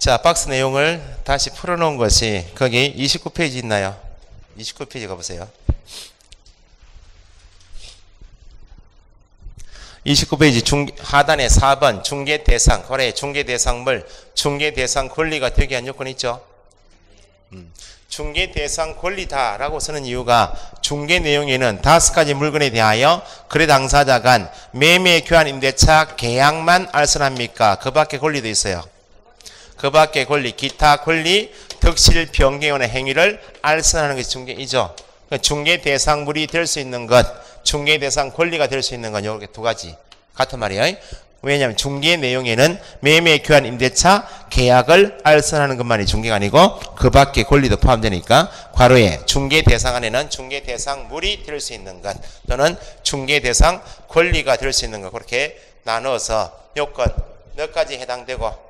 자, 박스 내용을 다시 풀어놓은 것이 거기 29페이지 있나요? 29페이지 가보세요. 29페이지 하단에 4번 중개대상, 거래 중개대상물, 중개대상 권리가 되게 한 요건이 있죠. 중개대상 권리다라고 쓰는 이유가 중개 내용에는 5가지 물건에 대하여 거래 당사자 간 매매 교환 임대차 계약만 알선합니까? 그 밖에 권리도 있어요. 그 밖에 권리, 기타 권리, 득실 변경의 행위를 알선하는 것이 중개이죠. 중개대상물이 될 수 있는 것, 중개대상 권리가 될 수 있는 건 이렇게 2가지 같은 말이에요. 왜냐하면 중개 내용에는 매매 교환 임대차 계약을 알선하는 것만이 중개가 아니고 그 밖에 권리도 포함되니까 괄호에 중개 대상 안에는 중개 대상물이 될 수 있는 것 또는 중개 대상 권리가 될 수 있는 것 그렇게 나누어서 요건 몇 가지 해당되고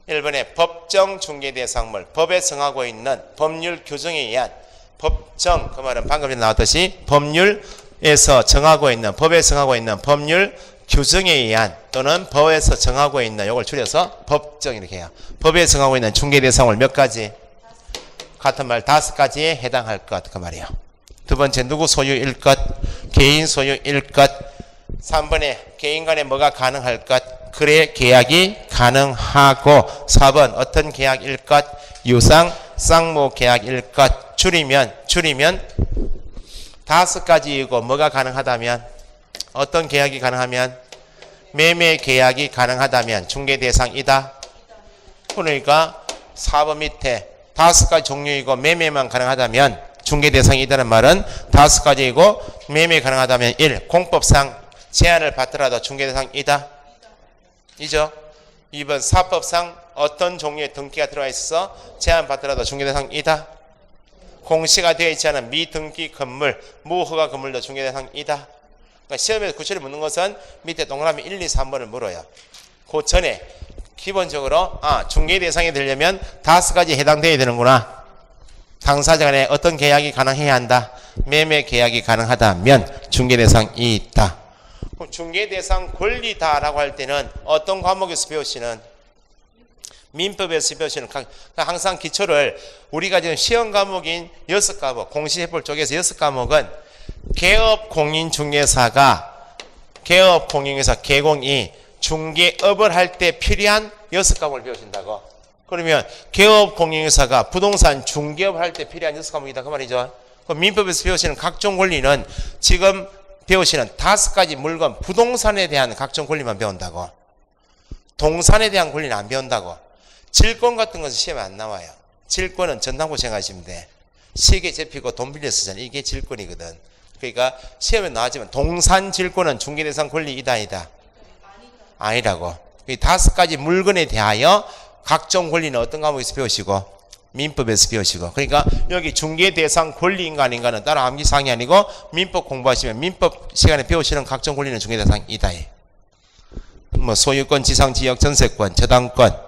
1번에 법정 중개 대상물, 법에 정하고 있는 법률 규정에 의한 법정, 그 말은 방금 전에 나왔듯이 법률에서 정하고 있는 법에 정하고 있는 법률 규정에 의한 또는 법에서 정하고 있는 요걸 줄여서 법정 이렇게 해요. 법에 정하고 있는 중개 대상물 몇 가지? 같은 말 5가지에 해당할 것 그 말이에요. 두 번째 누구 소유일 것? 개인 소유일 것. 3번에 개인 간에 뭐가 가능할 것? 거래 계약이 가능하고 4번 어떤 계약일 것? 유상 쌍무 계약일 것. 줄이면 5가지이고 뭐가 가능하다면 어떤 계약이 가능하면 매매 계약이 가능하다면 중개 대상이다. 그러니까 4번 밑에 5가지 종류이고 매매만 가능하다면 중개 대상이다는 말은 5가지이고 매매 가능하다면 1. 공법상 제한을 받더라도 중개 대상이다. 이죠. 2번 사법상 어떤 종류의 등기가 들어와 있어서 제한 받더라도 중개 대상이다. 공시가 되어 있지 않은 미등기 건물, 무허가 건물도 중개 대상이다. 그러니까 시험에서 구체를 묻는 것은 밑에 동그라미 1, 2, 3번을 물어요. 그 전에 기본적으로 중개 대상이 되려면 5가지 해당되어야 되는구나. 당사자 간에 어떤 계약이 가능해야 한다. 매매 계약이 가능하다면 중개 대상이 있다. 그럼 중개 대상 권리다라고 할 때는 어떤 과목에서 배우시는? 민법에서 배우시는 항상 기초를 우리가 지금 시험 과목인 6과목, 공시해볼 쪽에서 6과목은 개업공인중개사가 개공이 중개업을 할 때 필요한 6과목을 배우신다고. 그러면 개업공인중개사가 부동산 중개업을 할 때 필요한 6과목이다 그 말이죠. 그럼 민법에서 배우시는 각종 권리는 지금 배우시는 5가지 물건 부동산에 대한 각종 권리만 배운다고. 동산에 대한 권리는 안 배운다고. 질권 같은 것은 시험에 안 나와요. 질권은 전당포 생각하시면 돼. 시계 잡히고 돈 빌려 쓰잖아요. 이게 질권이거든. 그러니까 시험에 나왔지만 동산 질권은 중개대상 권리이다 아니다? 아니라고. 5가지 물건에 대하여 각종 권리는 어떤 과목에서 배우시고? 민법에서 배우시고. 그러니까 여기 중개대상 권리인가 아닌가는 따로 암기사항이 아니고 민법 공부하시면 민법 시간에 배우시는 각종 권리는 중개대상이다. 뭐 소유권, 지상지역, 전세권, 저당권,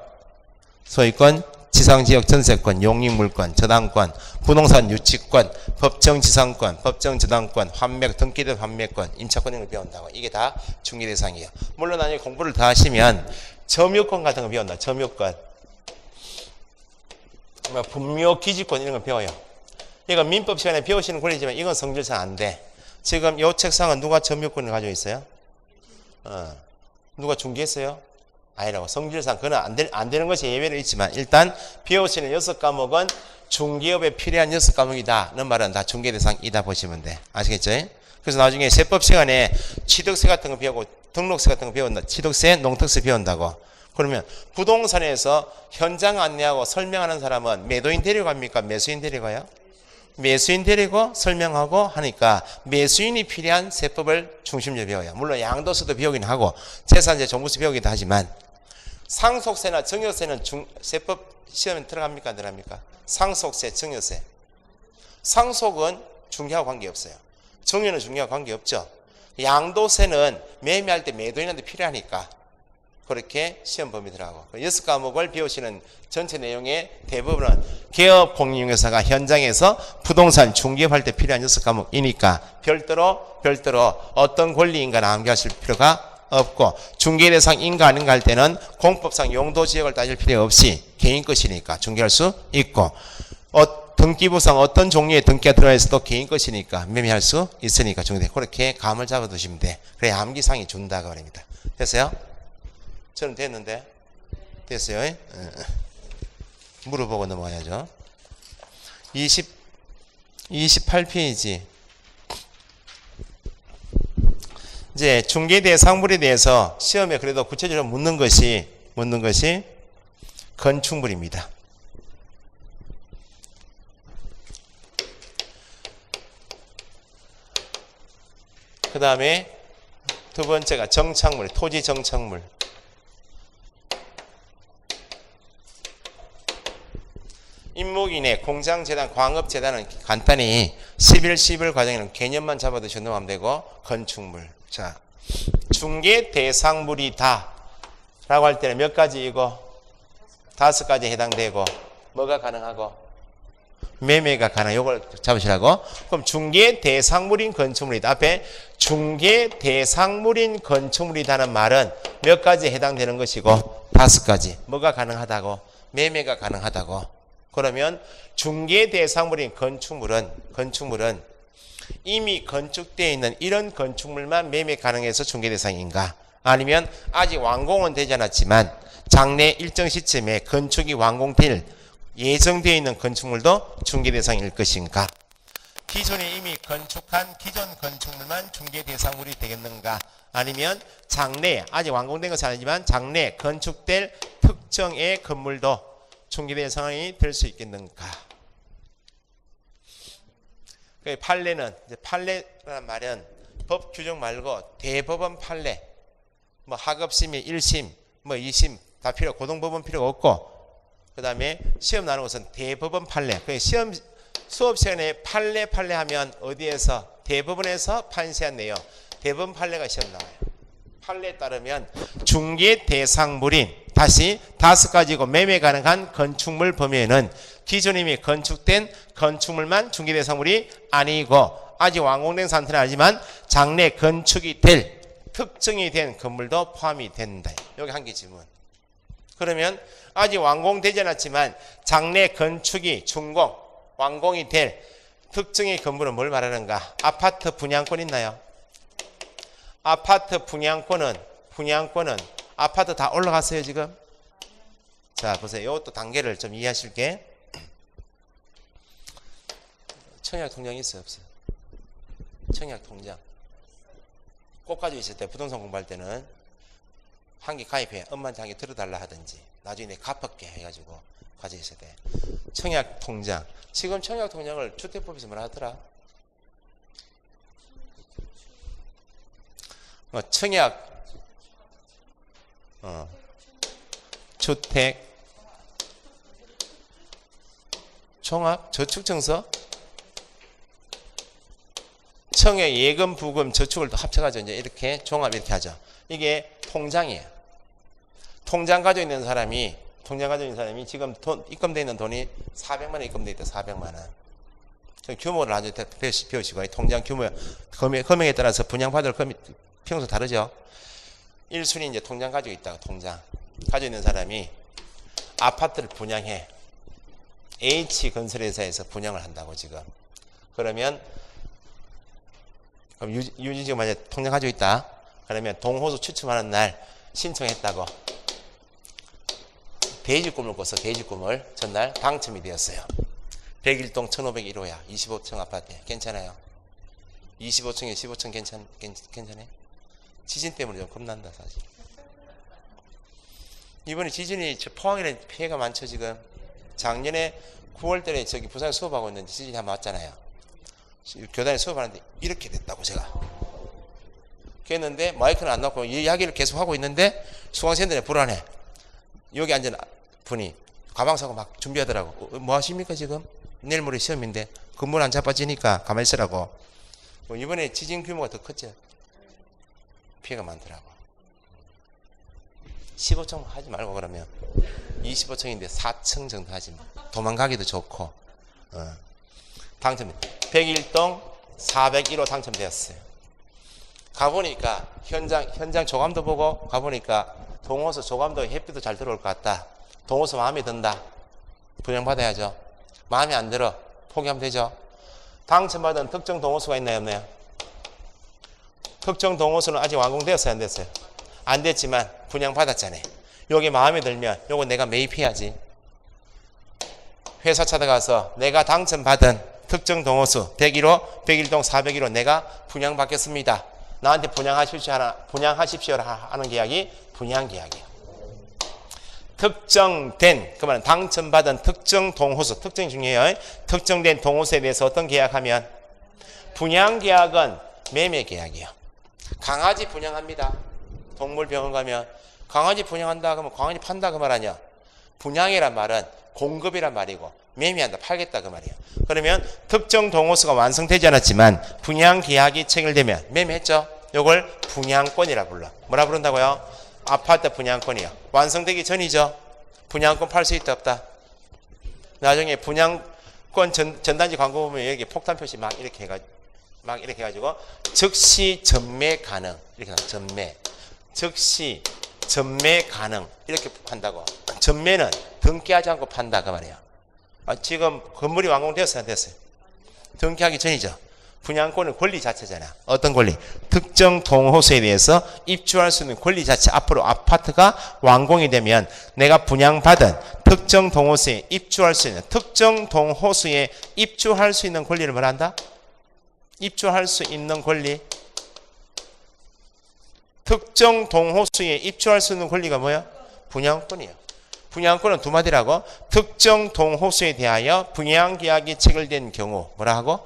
소유권, 지상지역, 전세권, 용익물권, 저당권, 부동산 유치권, 법정지상권, 법정저당권, 환매, 등기된 환매권, 임차권 등을 배운다고. 이게 다 중개 대상이에요. 물론 나중에 공부를 더 하시면 점유권 같은 거 배운다. 점유권. 분묘기지권 이런 거 배워요. 이건 민법 시간에 배우시는 권리지만 이건 성질상 안 돼. 지금 이 책상은 누가 점유권을 가지고 있어요? 누가 중개했어요? 아니라고. 성질상 그건 안 되는 것이 예외로 있지만 일단 배우시는 6과목은 중개업에 필요한 6과목이다는 말은 다 중개 대상이다 보시면 돼. 아시겠죠? 그래서 나중에 세법 시간에 취득세 같은 거 배우고 등록세 같은 거 배운다. 취득세, 농특세 배운다고. 그러면 부동산에서 현장 안내하고 설명하는 사람은 매도인 데려갑니까? 매수인 데려가요? 매수인 데리고 설명하고 하니까 매수인이 필요한 세법을 중심적으로 배워요. 물론 양도세도 배우긴 하고 재산세, 종부세 배우기도 하지만 상속세나 증여세는 세법 시험에 들어갑니까? 안 들어갑니까? 상속세, 증여세. 상속은 중개하고 관계없어요. 증여는 중개하고 관계없죠. 양도세는 매매할 때 매도인한테 필요하니까 그렇게 시험 범위 들어가고 6과목을 배우시는 전체 내용의 대부분은 개업공인중개사가 현장에서 부동산 중개할 때 필요한 6과목이니까 별도로 어떤 권리인가 암기하실 필요가 없고 중개 대상인가 아닌가 할 때는 공법상 용도 지역을 따질 필요 없이 개인 것이니까 중개할 수 있고 등기부상 어떤 종류의 등기가 들어가 있어도 개인 것이니까 매매할 수 있으니까 중개. 그렇게 감을 잡아 두시면 돼. 그래야 암기상이 준다고 말입니다. 됐어요? 저는 됐는데 됐어요? 물어보고 넘어가야죠. 28페이지. 이제 중개대상물에 대해서 시험에 그래도 구체적으로 묻는 것이 건축물입니다. 그 다음에 두 번째가 정착물, 토지 정착물. 임목이네, 공장재단, 광업재단은 간단히 11 과정에는 개념만 잡아두셔도 하면 되고, 건축물. 자, 중개 대상물이다 라고 할 때는 몇 가지 이거? 5가지 해당되고, 뭐가 가능하고? 매매가 가능. 요걸 잡으시라고. 그럼 중개 대상물인 건축물이다. 앞에 중개 대상물인 건축물이다는 말은 몇 가지에 해당되는 것이고 5가지. 뭐가 가능하다고? 매매가 가능하다고. 그러면 중개 대상물인 건축물은 이미 건축되어 있는 이런 건축물만 매매 가능해서 중개 대상인가? 아니면 아직 완공은 되지 않았지만 장래 일정 시점에 건축이 완공될 예정되어 있는 건축물도 중개 대상일 것인가? 기존에 이미 건축한 기존 건축물만 중개 대상물이 되겠는가? 아니면 장래 아직 완공된 것은 아니지만 장래 건축될 특정의 건물도 중개 대상이 될 수 있겠는가? 판례는 이제 판례라는 말은 법 규정 말고 대법원 판례, 뭐 하급심이 1심, 뭐 2심 다 필요, 고등법원 필요가 없고. 그 다음에 시험 나오는 것은 대법원 판례. 시험 수업 시간에 판례 하면 어디에서? 대법원에서 판시한 내용. 대법원 판례가 시험 나와요. 판례에 따르면 중개 대상물인 다시 5가지고 매매 가능한 건축물 범위에는 기존 이미 건축된 건축물만 중개 대상물이 아니고 아직 완공된 상태는 아니지만 장래 건축이 될 특정이 된 건물도 포함이 된다. 여기 한 개 질문. 그러면 아직 완공되지 않았지만 장래 건축이 준공, 완공이 될 특정의 건물은 뭘 말하는가? 아파트 분양권 있나요? 아파트 분양권은 아파트 다 올라갔어요 지금? 자 보세요. 이것도 단계를 좀 이해하실게. 청약통장 있어요 없어요? 청약통장 꼭 가지고 있을 때 부동산 공부할 때는 한 개 가입해. 엄마한테 한 개 들어달라 하든지 나중에 내 갚을게 해가지고 가지고 있어야 돼. 청약통장. 지금 청약통장을 주택법에서 뭐라 하더라? 청약 주택 종합 저축증서 청약 예금 부금 저축을 또 합쳐가지고 이제 이렇게 종합 이렇게 하죠. 이게 통장이에요. 통장 가지고 있는 사람이 지금 입금되어 있는 돈이 400만 원 입금되어 있다. 400만 원. 규모를 아주 배우시고 통장 규모 금액에 따라서 분양받을 금액 평소 다르죠. 1순위 이제 통장 가지고 있다가 통장 가지고 있는 사람이 아파트를 분양해. H건설회사에서 분양을 한다고 지금. 그러면 그럼 유진씨가 만약에 통장 가지고 있다. 그러면 동호수 추첨하는 날 신청했다고. 대지꿈을 꿔서 대지꿈을 전날 당첨이 되었어요. 101동 1501호야. 25층 아파트. 괜찮아요? 25층에 15층 괜찮아요? 지진 때문에 좀 겁난다 사실. 이번에 지진이 포항에는 피해가 많죠 지금. 작년에 9월달에 저기 부산에 수업하고 있는데 지진이 한번 왔잖아요. 교단에 수업하는데 이렇게 됐다고 제가. 그랬는데 마이크는 안 넣고 이야기를 계속 하고 있는데 수강생들이 불안해. 여기 앉은 분이 가방 사고 막 준비하더라고. 뭐 하십니까 지금? 내일 모레 시험인데 건물 안 자빠지니까 가만히 있으라고. 이번에 지진 규모가 더 컸죠. 피해가 많더라고. 15층 하지 말고 그러면 25층인데 4층 정도 하지 뭐. 도망가기도 좋고. 당첨 101동 401호 당첨되었어요. 가보니까 현장 조감도 보고 가보니까 동호수 조감도 햇빛도 잘 들어올 것 같다. 동호수 마음에 든다. 분양받아야죠. 마음에 안 들어. 포기하면 되죠. 당첨받은 특정 동호수가 있나요, 없나요? 특정 동호수는 아직 완공되었어요, 안 됐어요? 안 됐지만 분양받았잖아요. 요게 마음에 들면 요거 내가 매입해야지. 회사 찾아가서 내가 당첨받은 특정 동호수 101호, 101동 401호 내가 분양받겠습니다. 나한테 분양하십시오 하는 계약이 분양계약이에요. 특정된, 그 말은 당첨받은 특정 동호수, 특정이 중요해요. 특정된 동호수에 대해서 어떤 계약하면? 분양계약은 매매계약이에요. 강아지 분양합니다. 동물병원 가면 강아지 분양한다 그러면 강아지 판다 그 말 아니야. 분양이란 말은 공급이란 말이고 매매한다, 팔겠다 그 말이에요. 그러면 특정 동호수가 완성되지 않았지만 분양계약이 체결되면 매매했죠. 이걸 분양권이라 불러. 뭐라 부른다고요? 아파트 분양권이요. 완성되기 전이죠. 분양권 팔 수 있다 없다? 나중에 분양권 전단지 광고 보면 여기 폭탄 표시 막 이렇게 해가지고 즉시 전매 가능 이렇게 나와요. 전매. 즉시 전매 가능 이렇게 판다고. 전매는 등기하지 않고 판다 그 말이에요. 지금 건물이 완공되었어요, 안 됐어요? 등기하기 전이죠. 분양권은 권리 자체잖아. 어떤 권리? 특정 동호수에 대해서 입주할 수 있는 권리 자체. 앞으로 아파트가 완공이 되면 내가 분양받은 특정 동호수에 입주할 수 있는, 특정 동호수에 입주할 수 있는 권리를 뭐라 한다? 입주할 수 있는 권리. 특정 동호수에 입주할 수 있는 권리가 뭐야? 분양권이에요. 분양권은 두 마디라고. 특정 동호수에 대하여 분양계약이 체결된 경우 뭐라 하고?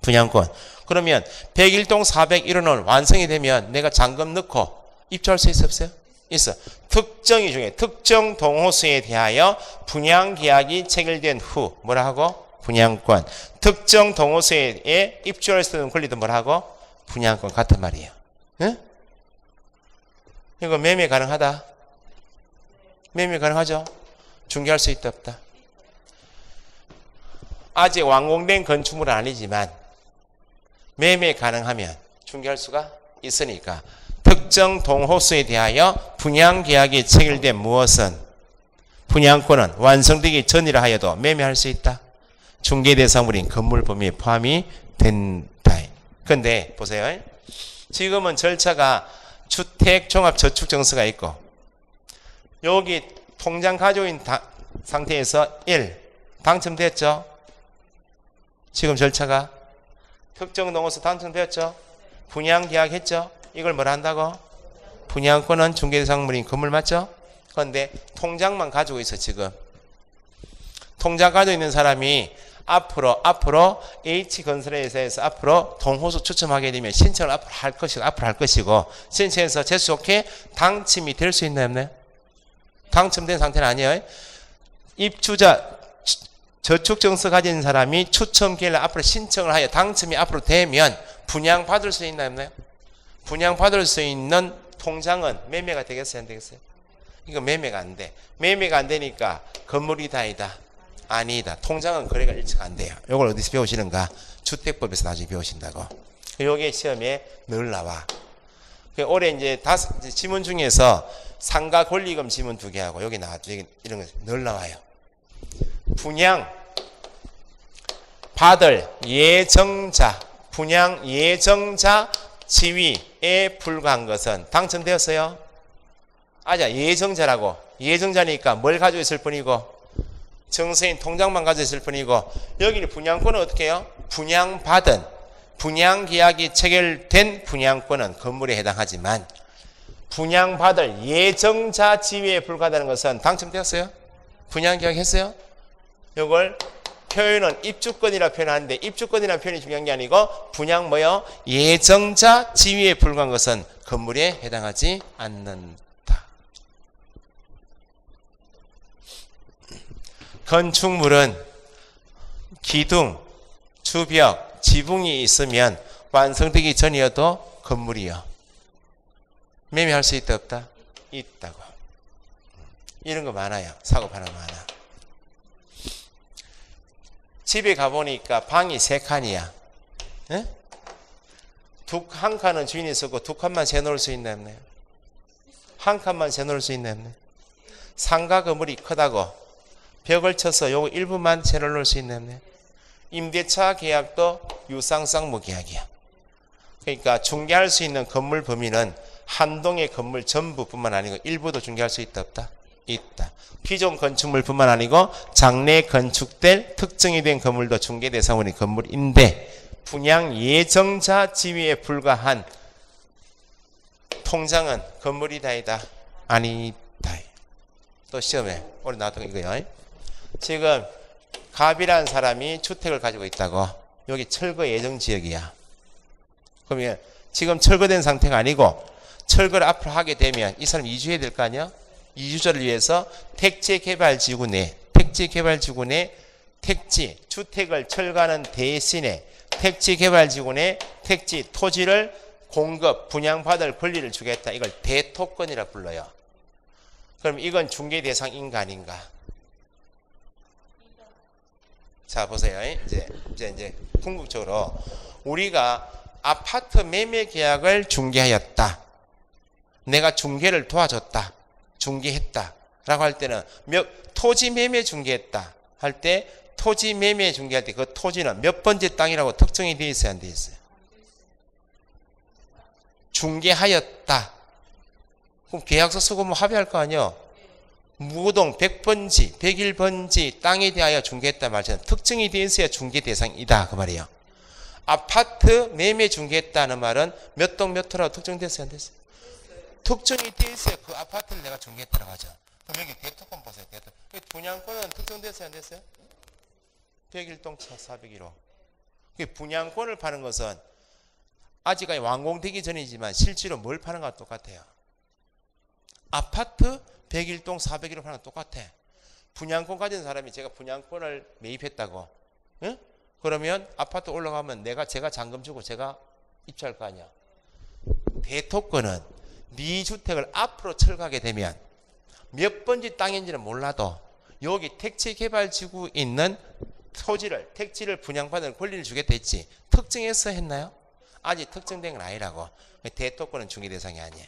분양권. 그러면 101동 401호는 완성이 되면 내가 잔금 넣고 입주할 수 있어 없어요? 있어. 특정이 중에 특정 동호수에 대하여 분양계약이 체결된 후 뭐라 하고? 분양권. 특정 동호수에 입주할 수 있는 권리도 뭐라 하고? 분양권 같은 말이에요. 응? 이거 매매 가능하다? 매매 가능하죠? 중개할 수 있다 없다? 아직 완공된 건축물은 아니지만 매매 가능하면 중개할 수가 있으니까 특정 동호수에 대하여 분양계약이 체결된 무엇은 분양권은 완성되기 전이라 하여도 매매할 수 있다. 중개 대상물인 건물 범위에 포함이 된다. 그런데 보세요. 지금은 절차가 주택종합저축증서가 있고 여기 통장 가지고 있는 상태에서 1. 당첨됐죠? 지금 절차가 특정 동호수 당첨되었죠? 분양계약 했죠? 이걸 뭐라 한다고? 분양권은 중개대상물인 건물 맞죠? 그런데 통장만 가지고 있어 지금. 통장 가지고 있는 사람이 앞으로 H건설회사에서 앞으로 동호수 추첨하게 되면 신청을 앞으로 할 것이고 신청해서 재수 좋게 당첨이 될 수 있나요 없나요? 당첨된 상태는 아니에요. 입주자 저축증서 가진 사람이 추첨 기회를 앞으로 신청을 하여 당첨이 앞으로 되면 분양받을 수 있나요 없나요? 분양받을 수 있는 통장은 매매가 되겠어요 안 되겠어요? 이거 매매가 안 돼. 매매가 안 되니까 건물이 다이다. 아니다. 통장은 거래가 일치가 안 돼요. 이걸 어디서 배우시는가? 주택법에서 나중에 배우신다고. 요게 시험에 늘 나와. 올해 이제 지문 중에서 상가 권리금 지문 2개 하고 여기 나왔죠. 이런 거 늘 나와요. 분양 받을 예정자, 분양 예정자 지위에 불과한 것은 당첨되었어요. 아자 예정자라고. 예정자니까 뭘 가지고 있을 뿐이고 정서인 통장만 가지고 있을 뿐이고 여기는 분양권은 어떻게 해요? 분양받은 분양계약이 체결된 분양권은 건물에 해당하지만 분양받을 예정자 지위에 불과하다는 것은 당첨되었어요? 분양계약 했어요? 이걸 표현은 입주권이라 표현하는데 입주권이라는 표현이 중요한 게 아니고 분양 뭐요? 예정자 지위에 불과한 것은 건물에 해당하지 않는다. 건축물은 기둥, 주벽, 지붕이 있으면 완성되기 전이어도 건물이요. 매매할 수 있다 없다? 있다고. 이런 거 많아요. 사고 파는 거 많아. 집에 가보니까 방이 3칸이야. 에? 한 칸은 주인이 쓰고 두 칸만 세놓을 수 있나 없나요? 한 칸만 세놓을 수 있나 없나요? 상가 건물이 크다고 벽을 쳐서 요거 일부만 세놓을 수 있나 없나요? 임대차 계약도 유상쌍 무계약이야. 그러니까 중개할 수 있는 건물 범위는 한 동의 건물 전부뿐만 아니고 일부도 중개할 수 있다 없다? 있다. 기존 건축물뿐만 아니고 장래 건축될 특정이 된 건물도 중개 대상원이 건물인데 분양 예정자 지위에 불과한 통장은 건물이다 이다? 아니다. 또 시험에 오늘 나왔던 거 이거요. 지금 갑이라는 사람이 주택을 가지고 있다고. 여기 철거 예정 지역이야. 그러면 지금 철거된 상태가 아니고 철거를 앞으로 하게 되면 이 사람 이주해야 될 거 아니야? 이주자를 위해서 택지개발지구 내 택지 주택을 철거하는 대신에 택지개발지구 내 택지 토지를 공급 분양받을 권리를 주겠다. 이걸 대토권이라 불러요. 그럼 이건 중개 대상인가 아닌가? 자 보세요. 이제 궁극적으로 우리가 아파트 매매 계약을 중개하였다. 내가 중개를 도와줬다. 중개했다. 라고 할 때는 토지 매매 중개했다. 할 때 토지 매매 중개할 때 그 토지는 몇 번째 땅이라고 특정이 되어 있어야 안 되어 있어요? 중개하였다. 그럼 계약서 쓰고 뭐 합의할 거 아니요? 무동 100번지, 101번지 땅에 대하여 중개했다 말처럼 특정이 되어 있어야 중개 대상이다. 그 말이에요. 아파트 매매 중개했다는 말은 몇 동 몇 호라고 특정됐어요? 안 됐어요? 특정이 되어 있어야 그 아파트를 내가 중개했다고 하죠. 그럼 여기 대토권 보세요. 대토권. 분양권은 특정됐어요? 안 됐어요? 101동 401호. 분양권을 파는 것은 아직까지 완공되기 전이지만 실제로 뭘 파는 거와 똑같아요. 아파트 101동 401호 파는 거 똑같아. 분양권 가진 사람이 제가 분양권을 매입했다고. 응? 그러면 아파트 올라가면 제가 잔금 주고 제가 입주할 거 아니야. 대토권은 네 주택을 앞으로 철거하게 되면 몇 번지 땅인지는 몰라도 여기 택지개발지구 있는 토지를 택지를 분양받을 권리를 주겠다 했지. 특정해서 했나요? 아직 특정된 건 아니라고. 대토권은 중개 대상이 아니에요.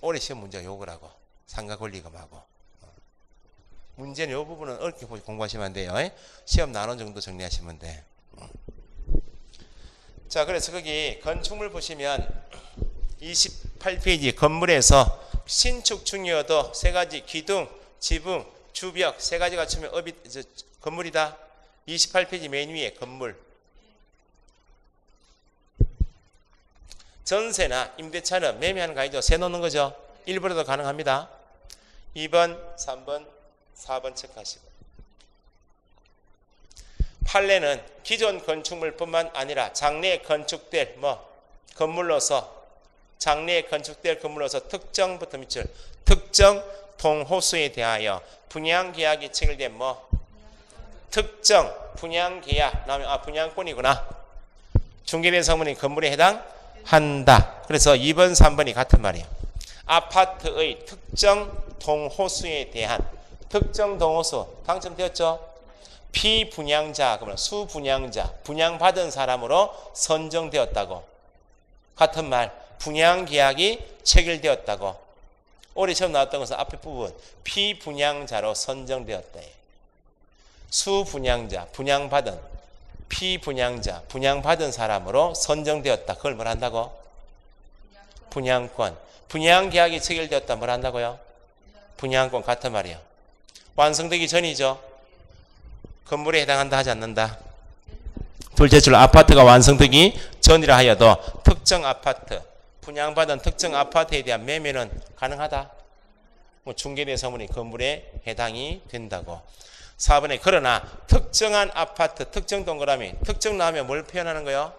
올해 시험 문제가 요거라고. 상가 권리금하고. 문제는 요 부분은 어렵게 공부하시면 안 돼요. 시험 나눈 정도 정리하시면 돼. 자, 그래서 거기 건축물 보시면 28페이지 건물에서 신축 중이어도 세 가지 기둥, 지붕, 주벽 세 가지 갖추면 건물이다. 28페이지 맨 위에 건물. 전세나 임대차는 매매하는 거 아니죠? 세 놓는 거죠? 일부라도 가능합니다. 2번, 3번, 4번 체크하시고. 판례는 기존 건축물뿐만 아니라 장래에 건축될 건물로서 장래에 건축될 건물로서 특정부터 밑줄 특정 동호수에 대하여 분양계약이 체결된 특정 분양계약 나오면 분양권이구나. 중개대상물인 건물에 해당한다. 그래서 2번 3번이 같은 말이에요. 아파트의 특정 동호수에 대한 특정 동호수 당첨되었죠? 피분양자 그러면 수분양자 분양받은 사람으로 선정되었다고. 같은 말 분양계약이 체결되었다고. 올해 처음 나왔던 것은 앞에 부분 피분양자로 선정되었다. 수분양자 분양받은 피분양자 분양받은 사람으로 선정되었다. 그걸 뭘 한다고? 분양권. 분양계약이 체결되었다. 뭘 한다고요? 분양권. 같은 말이에요. 완성되기 전이죠. 건물에 해당한다 하지 않는다. 둘째 줄 아파트가 완성되기 전이라 하여도 특정 아파트 분양받은 특정 아파트에 대한 매매는 가능하다. 중개대상물이 건물에 해당이 된다고. 4번에 그러나 특정한 아파트 특정 동그라미 특정 나오면 뭘 표현하는 거예요?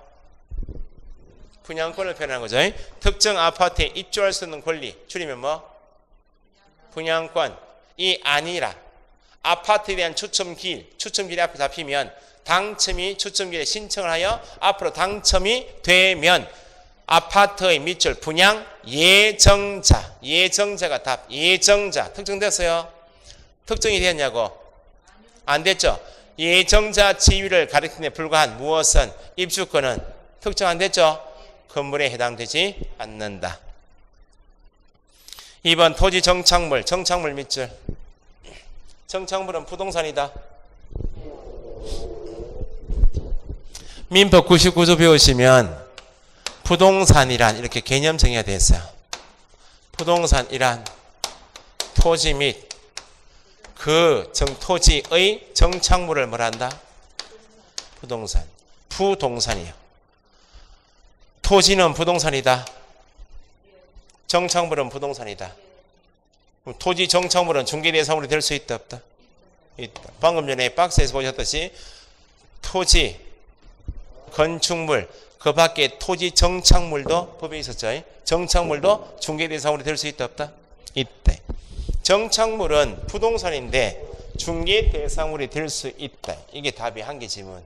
분양권을 표현하는 거죠. 특정 아파트에 입주할 수 있는 권리 줄이면 분양권이 아니라 아파트에 대한 추첨길이 앞에 잡히면 당첨이 추첨길에 신청을 하여 앞으로 당첨이 되면 아파트의 밑줄 분양 예정자가 답. 예정자 특정됐어요? 특정이 되었냐고? 안 됐죠? 예정자 지위를 가리키는 데 불과한 무엇은 입주권은 특정 안 됐죠? 건물에 해당되지 않는다. 2번 토지 정착물, 정착물 밑줄. 정착물은 부동산이다. 민법 99조 배우시면 부동산이란 이렇게 개념 정의가 되어 있어요. 부동산이란 토지 및 그 토지의 정착물을 뭐라 한다? 부동산. 부동산이요. 토지는 부동산이다. 정착물은 부동산이다. 토지 정착물은 중개대상물이 될 수 있다 없다? 있다. 방금 전에 박스에서 보셨듯이 토지, 건축물, 그 밖에 토지 정착물도 법에 있었죠. 정착물도 중개대상물이 될 수 있다 없다? 있대. 정착물은 부동산인데 중개대상물이 될 수 있다. 이게 답이 한 개 지문.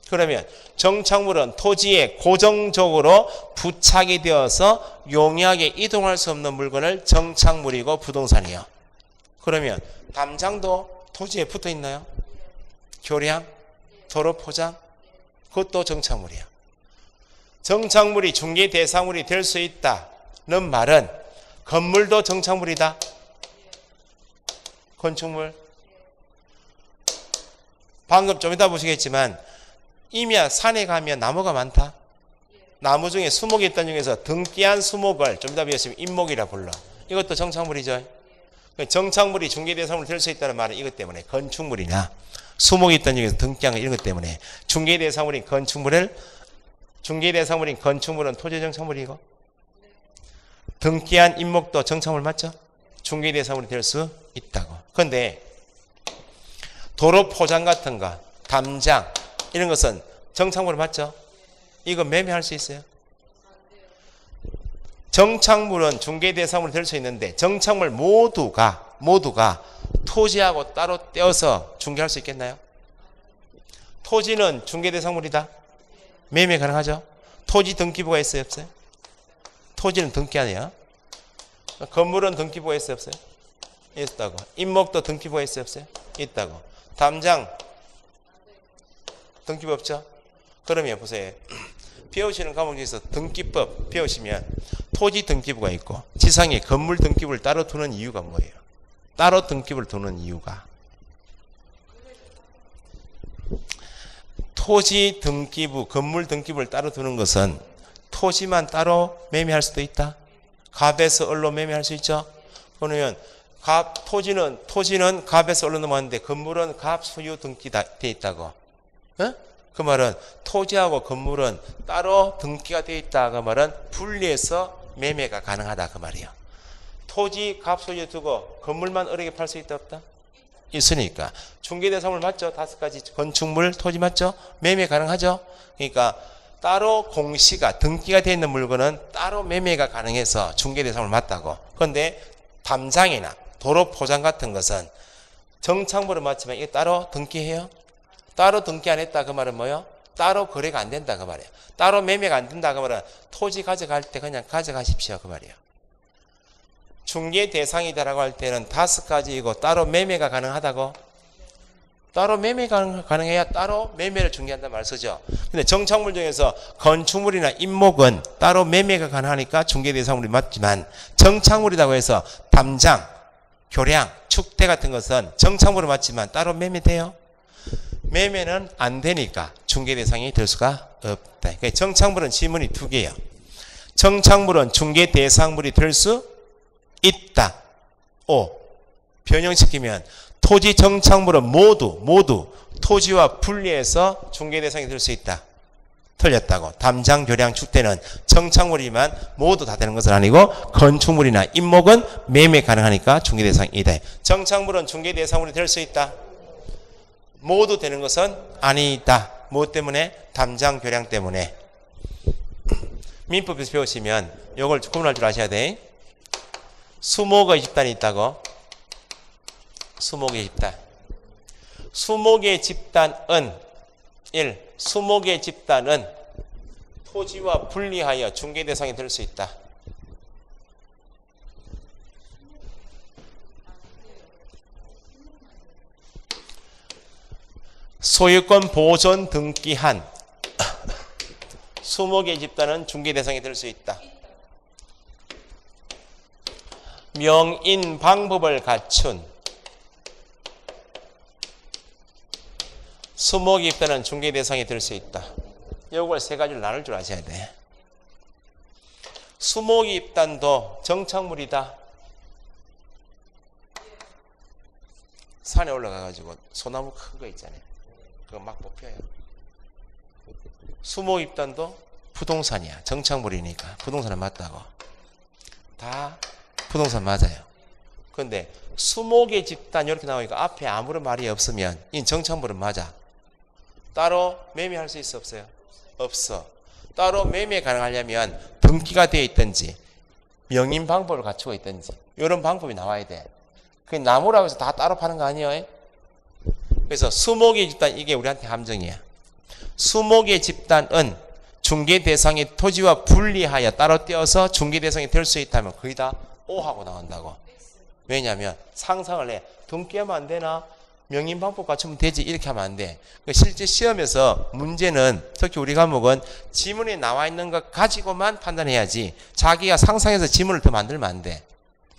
그러면 정착물은 토지에 고정적으로 부착이 되어서 용이하게 이동할 수 없는 물건을 정착물이고 부동산이요. 그러면 담장도 토지에 붙어 있나요? 교량, 도로 포장, 그것도 정착물이야. 정착물이 중개대상물이 될 수 있다는 말은 건물도 정착물이다. 건축물. 방금 좀 이따 보시겠지만 이미야 산에 가면 나무가 많다. 나무 중에 수목이 있던 중에서 등기한 수목을 좀 이따 배웠으면 인목이라 불러. 이것도 정착물이죠. 정착물이 중개대상물이 될 수 있다는 말은 이것 때문에 건축물이나 수목이 있던 중에서 등기한 거 이런 것 때문에 중개대상물인 건축물은 토지 정착물이고 등기한 인목도 정착물 맞죠? 중개대상물이 될 수 있다고. 그런데 도로 포장 같은 거, 담장 이런 것은 정착물 맞죠? 이거 매매할 수 있어요? 정착물은 중개대상물이 될 수 있는데 정착물 모두가 토지하고 따로 떼어서 중개할 수 있겠나요? 토지는 중개대상물이다. 매매 가능하죠? 토지 등기부가 있어요 없어요? 토지는 등기 아니야. 건물은 등기부가 있어요 없어요? 있다고. 인목도 등기부가 있어요 없어요? 있다고. 담장 등기부 없죠? 그러면 보세요. 배우시는 과목 중에서 등기법 배우시면 토지 등기부가 있고 지상에 건물 등기부를 따로 두는 이유가 뭐예요? 따로 등기부를 두는 이유가 토지 등기부, 건물 등기부를 따로 두는 것은 토지만 따로 매매할 수도 있다. 갑에서 을로 매매할 수 있죠. 그러면 토지는 갑에서 을로 넘어갔는데 건물은 갑 소유 등기돼 있다고. 그 말은 토지하고 건물은 따로 등기가 되어 있다. 그 말은 분리해서 매매가 가능하다. 그 말이에요. 토지 갑 소유 두고 건물만 을에게 팔 수 있다 없다? 있으니까. 중개대상물 맞죠? 5가지. 건축물, 토지 맞죠? 매매 가능하죠? 그러니까 따로 공시가 등기가 되어 있는 물건은 따로 매매가 가능해서 중개대상물 맞다고. 그런데 담장이나 도로 포장 같은 것은 정착물은 맞지만 이게 따로 등기해요? 따로 등기 안 했다 그 말은 뭐예요? 따로 거래가 안 된다 그 말이에요. 따로 매매가 안 된다 그 말은 토지 가져갈 때 그냥 가져가십시오 그 말이에요. 중개 대상이다라고 할 때는 5가지이고 따로 매매가 가능하다고? 따로 매매가 가능해야 따로 매매를 중개한다는 말을 쓰죠. 근데 정착물 중에서 건축물이나 인목은 따로 매매가 가능하니까 중개 대상물이 맞지만 정착물이라고 해서 담장, 교량, 축대 같은 것은 정착물은 맞지만 따로 매매돼요? 매매는 안 되니까 중개 대상이 될 수가 없다. 그러니까 정착물은 지문이 2개예요. 정착물은 중개 대상물이 될 수 있다. 5. 변형시키면 토지 정착물은 모두 토지와 분리해서 중개 대상이 될 수 있다. 틀렸다고. 담장, 교량, 축대는 정착물이지만 모두 다 되는 것은 아니고 건축물이나 인목은 매매 가능하니까 중개 대상이다. 정착물은 중개 대상물이 될 수 있다. 모두 되는 것은 아니다. 뭐 때문에? 담장, 교량 때문에. 민법에서 배우시면 이걸 구분할 줄 아셔야 돼. 수목의 집단이 있다고. 수목의 집단. 수목의 집단은 1. 수목의 집단은 토지와 분리하여 중개 대상이 될 수 있다. 소유권 보존 등기한 수목의 집단은 중개 대상이 될 수 있다. 명인 방법을 갖춘 수목의 집단은 중개 대상이 될 수 있다. 이걸 세 가지로 나눌 줄 아셔야 돼. 수목의 집단도 정착물이다. 산에 올라가가지고 소나무 큰 거 있잖아요. 그거 막 뽑혀요. 수목의 집단도 부동산이야. 정착물이니까 부동산은 맞다고. 다 부동산 맞아요. 그런데 수목의 집단 이렇게 나오니까 앞에 아무런 말이 없으면 이 정착물은 맞아. 따로 매매할 수 있어 없어요? 없어. 따로 매매 가능하려면 등기가 되어 있든지 명인 방법을 갖추고 있든지 이런 방법이 나와야 돼. 그 나무라고 해서 다 따로 파는 거 아니에요? 그래서 수목의 집단 이게 우리한테 함정이야. 수목의 집단은 중개 대상이 토지와 분리하여 따로 떼어서 중개 대상이 될 수 있다면 거의 다 O하고 나온다고. 왜냐하면 상상을 해. 등기하면 안 되나? 명인 방법 갖추면 되지. 이렇게 하면 안 돼. 실제 시험에서 문제는 특히 우리 과목은 지문에 나와 있는 것 가지고만 판단해야지 자기가 상상해서 지문을 더 만들면 안 돼.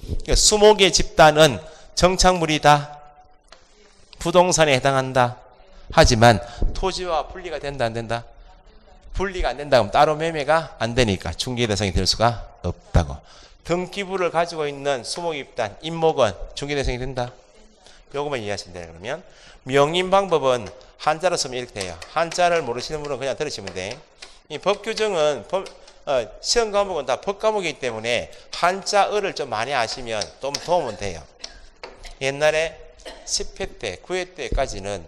그러니까 수목의 집단은 정착물이다. 부동산에 해당한다. 하지만 토지와 분리가 된다 안 된다? 분리가 안 된다 그러면 따로 매매가 안 되니까 중개 대상이 될 수가 없다고. 등기부를 가지고 있는 수목의 집단, 임목은 중개 대상이 된다. 요거만 이해하시면 돼요. 그러면 명인 방법은 한자로 쓰면 이렇게 돼요. 한자를 모르시는 분은 그냥 들으시면 돼. 이 법 규정은 시험 과목은 다 법 과목이기 때문에 한자어를 좀 많이 아시면 좀 도움은 돼요. 옛날에 10회 때, 9회 때까지는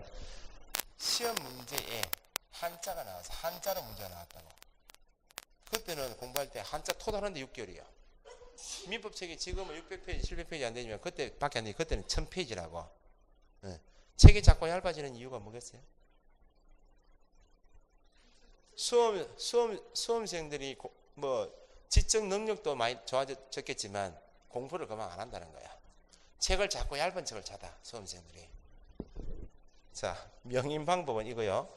시험 문제에 한자가 나와서 한자로 문제가 나왔다고. 그때는 공부할 때 한자 토달하는데 6개월이야. 민법책이 지금은 600페이지, 700페이지 안 되지만 그때밖에 안 되니 그때는 1000페이지라고. 책이 자꾸 얇아지는 이유가 뭐겠어요? 수험생들이 뭐 지적 능력도 많이 좋아졌겠지만 공부를 그만 안 한다는 거야. 책을 자꾸 얇은 책을 찾아 수험생들이. 자, 명인 방법은 이거요.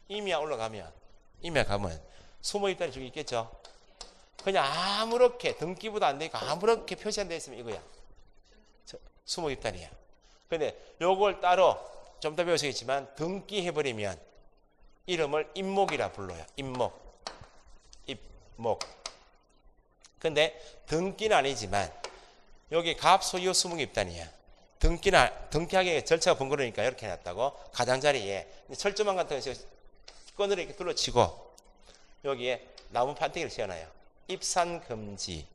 임야 올라가면 임야 가면 수목의 집단이 저기 있겠죠. 그냥 아무렇게 등기부도 안 되니까 아무렇게 표시 안 돼 있으면 이거야. 수목의 집단이야. 근데 요걸 따로 좀 더 배우시겠지만 등기해버리면 이름을 임목이라 불러요. 임목. 근데 등기는 아니지만 여기 갑소유 수목의 집단이야. 등기하기 절차가 번거로우니까 이렇게 해놨다고. 가장자리에 철조망 같은 거 끈으로 이렇게 둘러치고 여기에 나무 판때기를 씌워놔요. 입산금지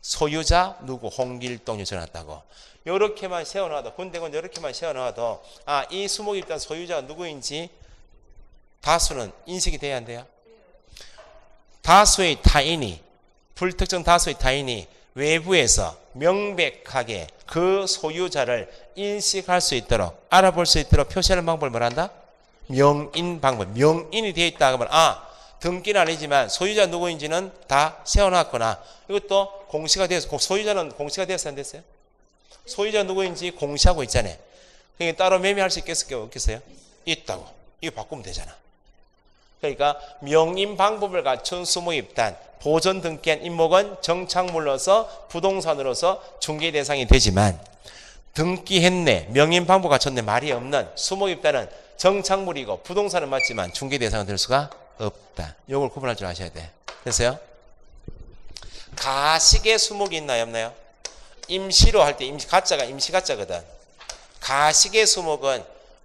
소유자 누구 홍길동 적어놨다고. 이렇게만 세워놔도 군데군 이렇게만 세워놔도 이 수목의 집단 소유자가 누구인지 다수는 인식이 돼야 안 돼요? 다수의 타인이 불특정 다수의 타인이 외부에서 명백하게 그 소유자를 인식할 수 있도록 알아볼 수 있도록 표시하는 방법을 뭐란다? 명인 방법. 명인이 되어 있다 그러면 등기는 아니지만 소유자 누구인지는 다 세워놨거나 이것도 공시가 되어서 소유자는 공시가 되었어요 안 됐어요? 소유자 누구인지 공시하고 있잖아요. 그러니까 따로 매매할 수 있겠어요 없겠어요? 있다고. 이거 바꾸면 되잖아. 그러니까 명인 방법을 갖춘 수목의 집단 보존 등기한 임목은 정착물로서 부동산으로서 중개 대상이 되지만 등기했네 명인 방법 갖췄네 말이 없는 수목의 집단은 정착물이고 부동산은 맞지만 중개 대상은 될 수가 없다. 이걸 구분할 줄 아셔야 돼. 그래서요. 가식의 수목이 있나요 없나요? 임시로 할 때 가짜가 임시 가짜거든. 가식의 수목은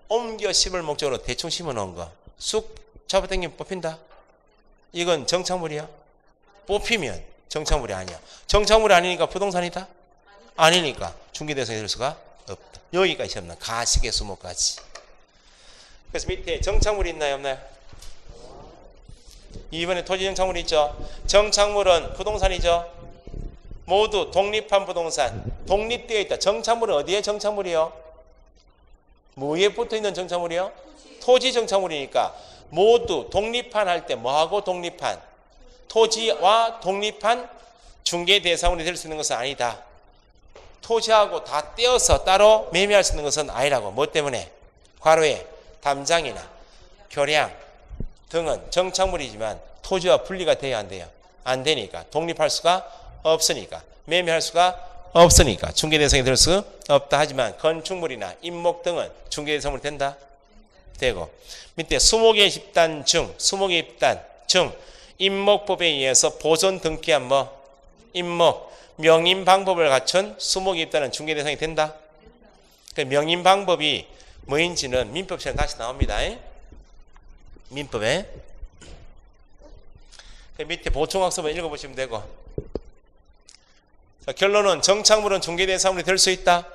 옮겨 심을 목적으로 대충 심어 놓은 거. 쑥 잡아당기면 뽑힌다. 이건 정착물이야. 뽑히면 정착물이 아니야. 정착물이 아니니까 부동산이다? 아니니까 중개 대상이 될 수가 없다. 여기까지 시험 나. 가식의 수목까지. 그래서 밑에 정착물이 있나요 없나요? 2번에 토지 정착물이 있죠. 정착물은 부동산이죠. 모두 독립한 부동산. 독립되어 있다. 정착물은 어디에 정착물이요? 뭐에 붙어있는 정착물이요? 토지 정착물이니까 모두 독립한 할 때 뭐하고 독립한? 토지와 독립한 중개 대상물이 될 수 있는 것은 아니다. 토지하고 다 떼어서 따로 매매할 수 있는 것은 아니라고. 뭐 때문에? 괄호에 담장이나 교량 등은 정착물이지만 토지와 분리가 돼야 안 돼요? 안 되니까. 독립할 수가 없으니까. 매매할 수가 없으니까. 중개대상이 될 수 없다. 하지만 건축물이나 임목 등은 중개대상물이 된다? 되고. 밑에 수목의 집단 중, 수목의 집단 중 임목법에 의해서 보존 등기한 뭐? 임목. 명인 방법을 갖춘 수목의 집단은 중개대상이 된다? 그 명인 방법이 뭐인지는 민법시험 다시 나옵니다. 민법에. 그 밑에 보충학습을 읽어보시면 되고. 자, 결론은 정착물은 중개대상물이 될 수 있다.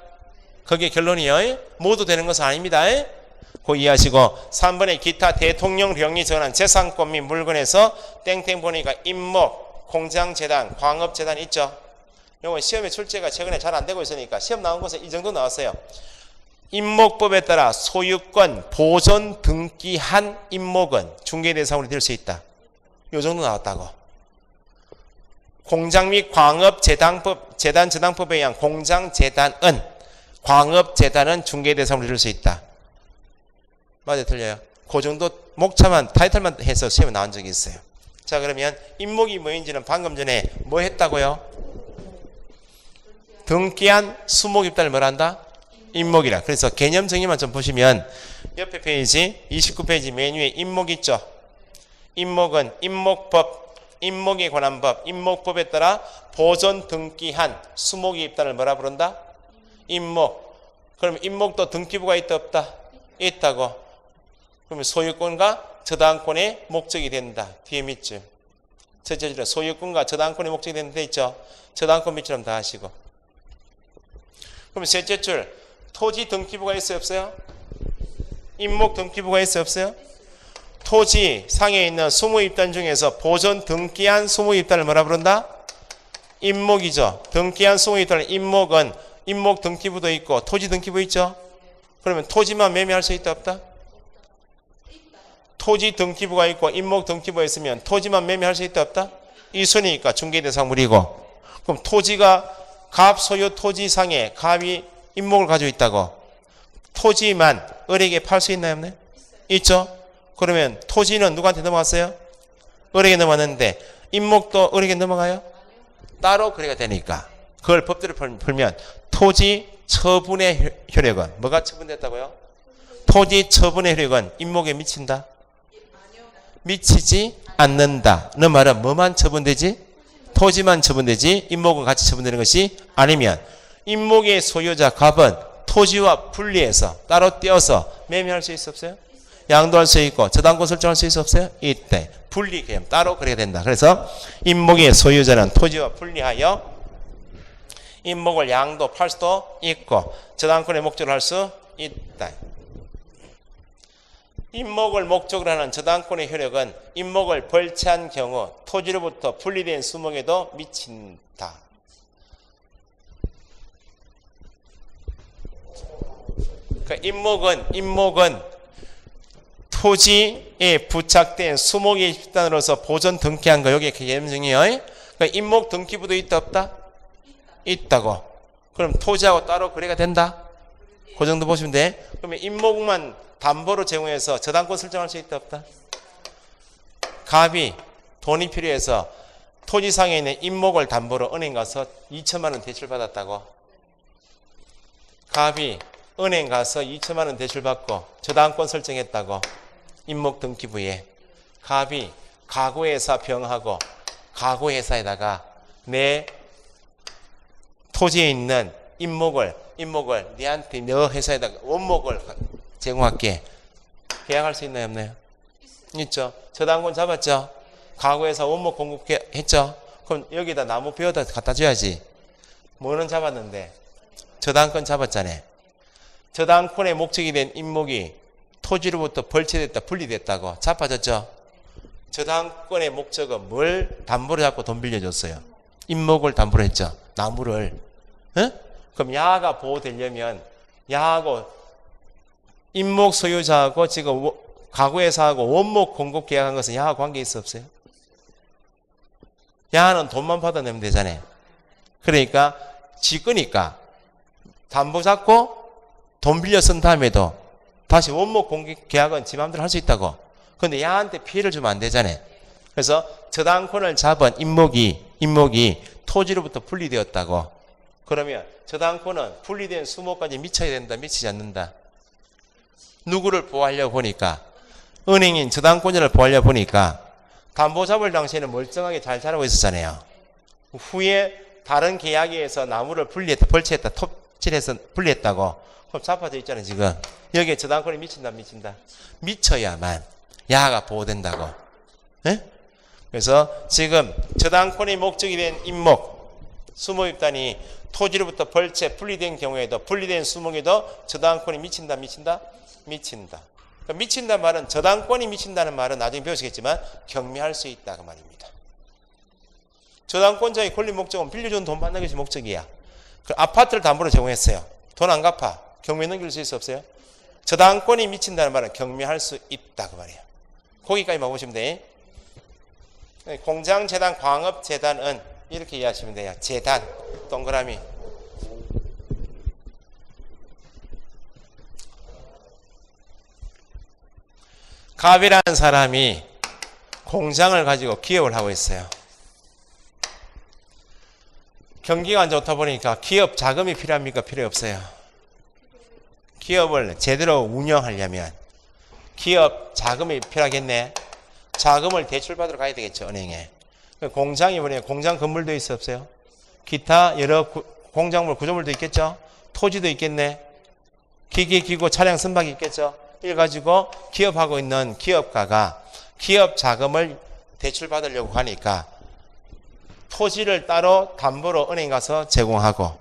그게 결론이요. 모두 되는 것은 아닙니다. 그 이해하시고 3번에 기타 대통령령이 정한 재산권 및 물건에서 땡땡 보니까 임목, 공장재단, 광업재단 있죠. 이건 시험의 출제가 최근에 잘 안 되고 있으니까 시험 나온 것은 이 정도 나왔어요. 임목법에 따라 소유권 보존 등기한 임목은 중개대상물이 될 수 있다. 이 정도 나왔다고. 공장 및 광업재단법, 재단법에 의한 공장재단은 광업재단은 중개대상물이 될 수 있다. 맞아요, 틀려요? 그 정도 목차만 타이틀만 해서 시험에 나온 적이 있어요. 자, 그러면 임목이 뭐인지는 방금 전에 뭐 했다고요? 등기한 수목입단을 뭐라 한다? 임목이라. 그래서 개념 정의만 좀 보시면 옆에 페이지 29페이지 메뉴에 임목 있죠. 임목은 임목법, 임목에 관한 법, 임목법에 따라 보존 등기한 수목의 입단을 뭐라 부른다? 임목. 그럼 임목도 등기부가 있다 없다? 있다고. 그러면 소유권과 저당권의 목적이 된다. 뒤에 밑줄. 첫째 줄에 소유권과 저당권의 목적이 된다 돼 있죠. 저당권 밑줄은 다 하시고. 그럼 셋째 줄 토지 등기부가 있어요 없어요? 임목 등기부가 있어요 없어요? 토지 상에 있는 수목입단 중에서 보존 등기한 수목입단을 뭐라 부른다? 임목이죠. 등기한 수목입단은 임목은 임목 등기부도 있고 토지 등기부 있죠. 그러면 토지만 매매할 수 있다 없다? 토지 등기부가 있고 임목 등기부가 있으면 토지만 매매할 수 있다 없다? 이 순이니까 중개대상물이고. 그럼 토지가 갑 소유 토지상에 갑이 임목을 가지고 있다고. 토지만 을에게 팔 수 있나요 없나요? 있죠. 그러면 토지는 누구한테 넘어갔어요? 을에게 넘어갔는데 임목도 을에게 넘어가요? 따로 거래가 되니까. 그걸 법대로 풀면 토지 처분의 효력은 뭐가 처분됐다고요? 토지 처분의 효력은 임목에 미친다? 미치지 않는다. 너 말은 뭐만 처분되지? 토지만 처분되지 임목은 같이 처분되는 것이 아니면 임목의 소유자 갑은 토지와 분리해서 따로 떼어서 매매할 수 있어 없어요? 양도할 수 있고 저당권 설정할 수 있어 없어요? 이때 분리 개념 따로 그래야 된다. 그래서 임목의 소유자는 토지와 분리하여 임목을 양도 팔 수도 있고 저당권의 목적을 할 수 있다. 임목을 목적으로 하는 저당권의 효력은 임목을 벌채한 경우 토지로부터 분리된 수목에도 미친다. 그러니까 임목은 토지에 부착된 수목의 집단으로서 보존 등기한 거 여기에 개념 정의요. 그러니까 임목 등기부도 있다 없다? 있다고. 그럼 토지하고 따로 거래가 된다? 그 정도 보시면 돼. 그러면 임목만 담보로 제공해서 저당권 설정할 수 있다 없다? 갑이 돈이 필요해서 토지상에 있는 임목을 담보로 은행 가서 2천만 원 대출받았다고. 갑이 은행 가서 2천만 원 대출받고 저당권 설정했다고. 임목 등기부에. 갑이 가구회사 병하고 가구회사에다가 내 토지에 있는 임목을 네한테 너 회사에다가 원목을 제공할게. 계약할 수 있나요 없나요? 있죠. 저당권 잡았죠. 가구회사 원목 공급했죠. 그럼 여기다 나무 베어다 갖다 줘야지. 뭐는 잡았는데 저당권 잡았잖아요. 저당권의 목적이 된 임목이 토지로부터 벌채됐다 분리됐다고 자빠졌죠. 저당권의 목적은 뭘 담보로 잡고 돈 빌려줬어요? 임목을 담보로 했죠. 나무를. 그럼 야가 보호되려면 야하고 임목 소유자하고 지금 가구회사하고 원목 공급 계약한 것은 야하고 관계 있어 없어요? 야는 돈만 받아내면 되잖아요. 그러니까 지끄니까 담보 잡고 돈 빌려 쓴 다음에도 다시 원목 공급 계약은 지 마음대로 할 수 있다고. 근데 야한테 피해를 주면 안 되잖아요. 그래서 저당권을 잡은 임목이 토지로부터 분리되었다고. 그러면 저당권은 분리된 수목까지 미쳐야 된다, 미치지 않는다? 누구를 보호하려고 보니까? 은행인 저당권자를 보호하려고 보니까 담보 잡을 당시에는 멀쩡하게 잘 자라고 있었잖아요. 후에 다른 계약에서 나무를 벌채했다, 톱질해서 분리했다고. 그럼 잡아져 있잖아요, 지금. 여기에 저당권이 미친다, 미친다? 미쳐야만 야가 보호된다고. 네? 그래서 지금 저당권의 목적이 된 임목, 수목입단이 토지로부터 벌채 분리된 경우에도, 분리된 수목에도 저당권이 미친다, 미친다? 미친다. 그러니까 미친다는 말은, 저당권이 미친다는 말은 나중에 배우시겠지만 경미할 수 있다 그 말입니다. 저당권자의 권리 목적은 빌려준 돈 받는 것이 목적이야. 그 아파트를 담보로 제공했어요. 돈 안 갚아. 경미 넘길 수 있어 없어요? 저당권이 미친다는 말은 경미할 수 있다 그 말이에요. 거기까지만 보시면 돼. 공장재단, 광업재단은 이렇게 이해하시면 돼요. 재단, 동그라미. 갑이라는 사람이 공장을 가지고 기업을 하고 있어요. 경기가 안 좋다 보니까 기업 자금이 필요합니까? 필요 없어요. 기업을 제대로 운영하려면 기업 자금이 필요하겠네. 자금을 대출받으러 가야 되겠죠, 은행에. 공장이 뭐냐, 공장 건물도 있어 없어요? 기타 여러 공작물 구조물도 있겠죠? 토지도 있겠네. 기계, 기구, 차량 선박이 있겠죠? 이래 가지고 기업하고 있는 기업가가 기업 자금을 대출받으려고 하니까 토지를 따로 담보로 은행 가서 제공하고,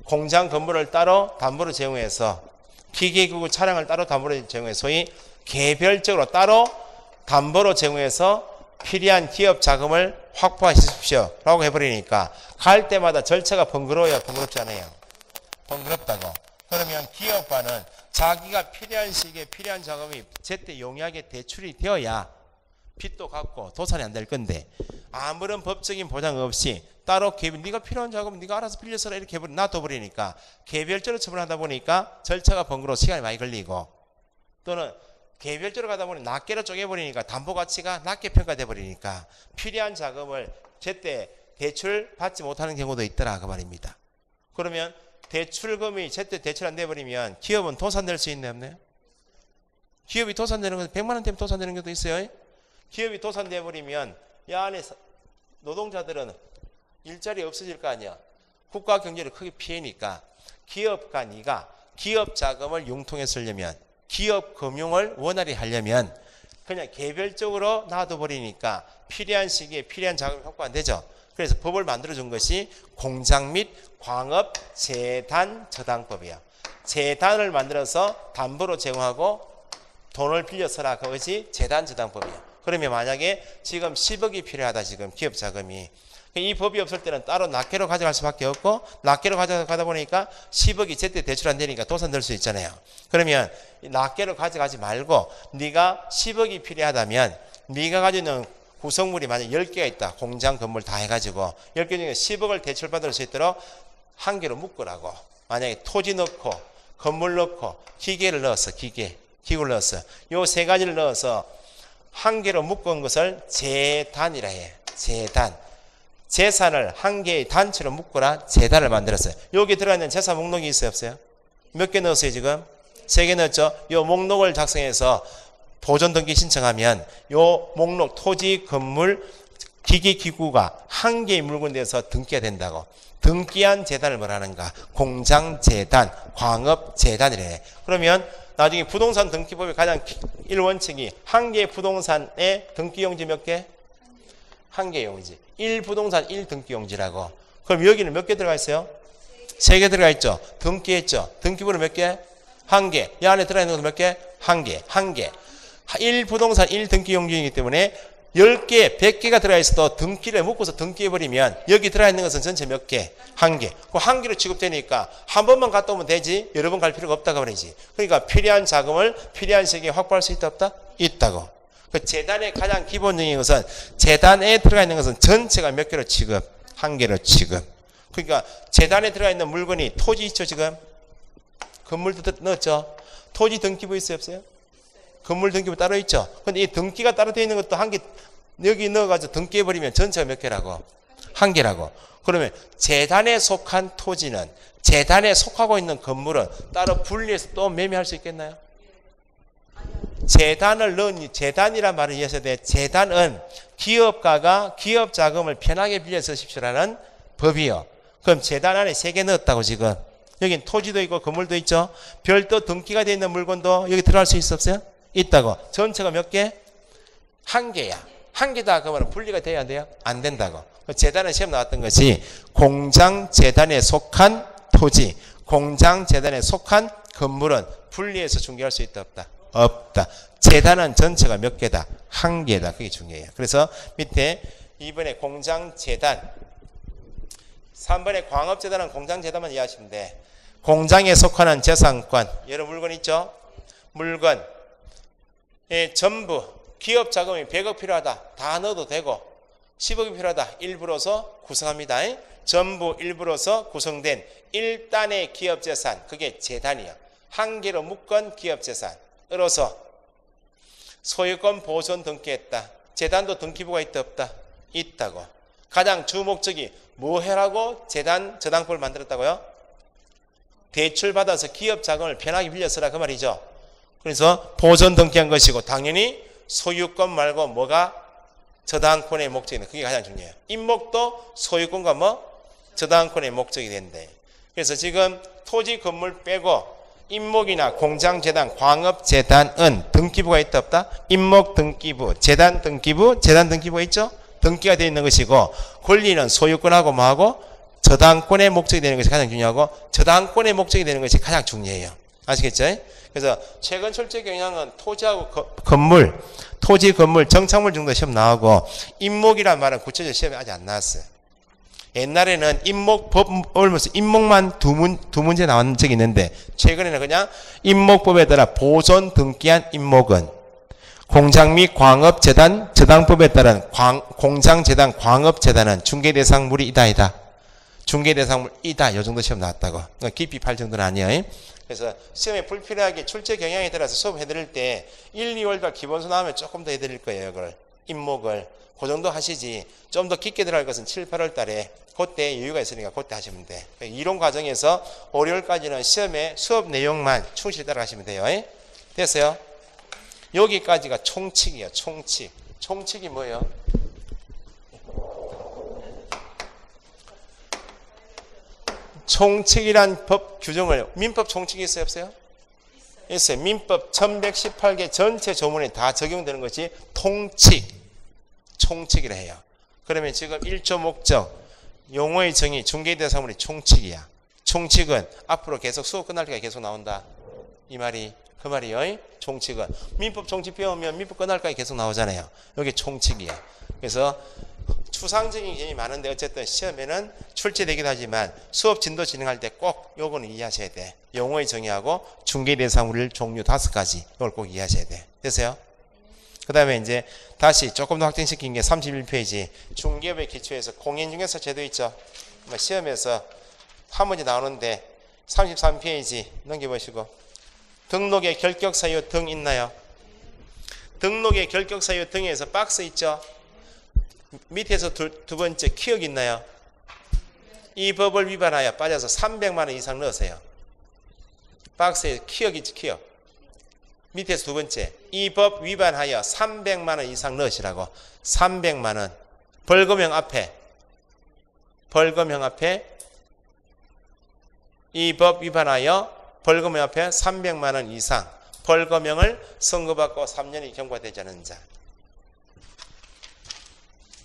공장 건물을 따로 담보로 제공해서, 기계기구 차량을 따로 담보로 제공해서, 소위 개별적으로 따로 담보로 제공해서 필요한 기업 자금을 확보하십시오 라고 해버리니까 갈 때마다 절차가 번거로워요, 번거롭지 않아요? 번거롭다고. 그러면 기업가는 자기가 필요한 시기에 필요한 자금이 제때 용이하게 대출이 되어야 빚도 갚고 도산이 안 될 건데, 아무런 법적인 보장 없이 따로 네가 필요한 자금 네가 알아서 빌려서라 이렇게 놔둬버리니까 개별적으로 처분하다 보니까 절차가 번거로워 시간이 많이 걸리고, 또는 개별적으로 가다 보니 낱개로 쪼개버리니까 담보 가치가 낮게 평가돼 버리니까 필요한 자금을 제때 대출 받지 못하는 경우도 있더라 그 말입니다. 그러면 대출금이 제때 대출 안 돼버리면 기업은 도산될 수 있나요, 없나요? 기업이 도산되는 건 100만 원 때문에 도산되는 경우도 있어요. 기업이 도산돼 버리면 이 안에 노동자들은 일자리 없어질 거 아니야. 국가 경제를 크게 피해니까 기업가 네가 기업 자금을 융통해 쓰려면, 기업 금융을 원활히 하려면 그냥 개별적으로 놔둬버리니까 필요한 시기에 필요한 자금이 확보 안 되죠. 그래서 법을 만들어준 것이 공장 및 광업 재단 저당법이야. 재단을 만들어서 담보로 제공하고 돈을 빌려서라, 그것이 재단 저당법이야. 그러면 만약에 지금 10억이 필요하다, 지금 기업 자금이. 이 법이 없을 때는 따로 낱개로 가져갈 수밖에 없고, 낱개로 가져가다 보니까 10억이 제때 대출 안 되니까 도산될 수 있잖아요. 그러면 낱개로 가져가지 말고 네가 10억이 필요하다면 네가 가지고 있는 구성물이 만약 10개가 있다. 공장 건물 다 해가지고 10개 중에 10억을 대출받을 수 있도록 한 개로 묶으라고. 만약에 토지 넣고 건물 넣고 기계를 넣었어. 기구를 넣었어. 요 세 가지를 넣어서 한 개로 묶은 것을 재단이라 해. 재단. 재산을 한 개의 단체로 묶어라 재단을 만들었어요. 여기 들어있는 재산 목록이 있어요, 없어요? 몇 개 넣었어요, 지금? 3개 넣었죠? 요 목록을 작성해서 보존 등기 신청하면 요 목록, 토지, 건물, 기기, 기구가 한 개의 물건에 대해서 등기가 된다고. 등기한 재단을 뭐라는가? 공장재단, 광업재단이래. 그러면 나중에 부동산 등기법의 가장 1원칙이 한 개의 부동산의 등기용지 몇 개? 한 개의 용지. 1부동산 1등기용지라고. 그럼 여기는 몇 개 들어가 있어요? 3개 들어가 있죠. 등기했죠. 등기부는 몇 개? 1개. 이 안에 들어있는 것도 몇 개? 1개. 1개. 1부동산 1등기용지이기 때문에 10개, 100개가 들어가 있어도 등기를 묶어서 등기해버리면 여기 들어있는 것은 전체 몇 개? 1개. 그 1개로 취급되니까 한 번만 갔다 오면 되지 여러 번 갈 필요가 없다고 말이지. 그러니까 필요한 자금을 필요한 시기에 확보할 수 있다 없다? 있다고. 그 재단의 가장 기본적인 것은 재단에 들어가 있는 것은 전체가 몇 개로 취급? 1개로 취급. 그러니까 재단에 들어가 있는 물건이 토지 있죠, 지금? 건물도 넣었죠? 토지 등기부 있어요, 없어요? 건물 등기부 따로 있죠? 근데 이 등기가 따로 되어 있는 것도 한 개 여기 넣어가지고 등기해버리면 전체가 몇 개라고? 한 개라고. 그러면 재단에 속한 토지는, 재단에 속하고 있는 건물은 따로 분리해서 또 매매할 수 있겠나요? 재단을 넣은, 재단이란 말을 이해하셔야 돼. 재단은 기업가가 기업 자금을 편하게 빌려 쓰십시오라는 법이요. 그럼 재단 안에 3개 넣었다고 지금. 여긴 토지도 있고 건물도 있죠. 별도 등기가 되어 있는 물건도 여기 들어갈 수 있어 없어요? 있다고. 전체가 몇 개? 1개야. 1개다 그러면 분리가 돼야 안 돼요? 안 된다고. 재단에 시험 나왔던 것이 공장재단에 속한 토지, 공장재단에 속한 건물은 분리해서 중개할 수 있다 없다? 없다. 재단은 전체가 몇 개다? 1개다. 그게 중요해요. 그래서 밑에 2번에 공장재단, 3번에 광업재단은 공장재단만 이해하시면 돼. 공장에 속하는 재산권, 여러 물건 있죠? 물건, 전부 기업 자금이 100억 필요하다. 다 넣어도 되고 10억이 필요하다. 일부로서 구성합니다. 전부 일부로서 구성된 1단의 기업재산, 그게 재단이요. 1개로 묶은 기업재산으로서 소유권 보존 등기했다. 재단도 등기부가 있다 없다? 있다고. 가장 주 목적이 뭐 해라고 재단 저당법을 만들었다고요? 대출 받아서 기업 자금을 편하게 빌려 쓰라 그 말이죠. 그래서 보존 등기한 것이고 당연히 소유권 말고 뭐가 저당권의 목적이다. 그게 가장 중요해요. 임목도 소유권과 뭐 저당권의 목적이 된대. 그래서 지금 토지 건물 빼고 임목이나 공장재단, 광업재단은 등기부가 있다 없다? 임목 등기부, 재단 등기부, 재단 등기부가 있죠? 등기가 되어 있는 것이고 권리는 소유권하고 뭐하고 저당권의 목적이 되는 것이 가장 중요하고 저당권의 목적이 되는 것이 가장 중요해요. 아시겠죠? 그래서 최근 출제 경향은 토지하고 건물, 토지, 건물, 정착물 정도 시험 나오고 임목이란 말은 구체적 시험에 아직 안 나왔어요. 옛날에는 임목법을 보면서 임목만 두 문제 나온 적이 있는데 최근에는 그냥 임목법에 따라 보존 등기한 임목은 공장 및 광업재단 저당법에 따른 공장재단 광업재단은 중개대상물이 이다이다. 중개대상물이다. 요 정도 시험 나왔다고. 그러니까 깊이 팔 정도는 아니에요. 그래서 시험에 불필요하게 출제 경향에 따라서 수업 해드릴 때 1, 2월달 기본서 나오면 조금 더 해드릴 거예요. 이걸 임목을. 그 정도 하시지. 좀 더 깊게 들어갈 것은 7, 8월 달에 그때 여유가 있으니까 그때 하시면 돼. 이론 과정에서 5, 6월까지는 시험에 수업 내용만 충실히 따라가시면 돼요. 됐어요? 여기까지가 총칙이에요. 총칙. 총칙이 뭐예요? 총칙이란 법 규정을 민법 총칙이 있어요 없어요? 있어요. 민법 1118개 전체 조문에 다 적용되는 것이 통칙, 총칙이라 해요. 그러면 지금 1조 목적, 용어의 정의, 중개대상물이 총칙이야. 총칙은 앞으로 계속 수업 끝날 때까지 계속 나온다. 이 말이 그 말이요. 총칙은 민법 총칙 배우면 민법 끝날 때까지 계속 나오잖아요. 여기 총칙이야. 그래서 추상적인 개념이 많은데 어쨌든 시험에는 출제되기도 하지만 수업 진도 진행할 때 꼭 요거는 이해하셔야 돼. 용어의 정의하고 중개대상물 종류 5가지 이걸 꼭 이해하셔야 돼. 됐어요? 그 다음에 이제 다시 조금 더 확장시킨 게 31페이지 중개업에 기초해서 공인중개사 제도 있죠. 시험에서 한 문제 나오는데 33페이지 넘겨보시고 등록의 결격사유 등 있나요? 등록의 결격사유 등에서 박스 있죠. 밑에서 두 번째 키역 있나요? 이 법을 위반하여 빠져서 300만 원 이상 넣으세요. 박스에 키역 있지. 키역 밑에서 두 번째 이 법 위반하여 300만 원 이상 넣으시라고. 300만 원 벌금형 앞에 이 법 위반하여 벌금형 앞에 300만 원 이상 벌금형을 선고받고 3년이 경과되지 않은 자.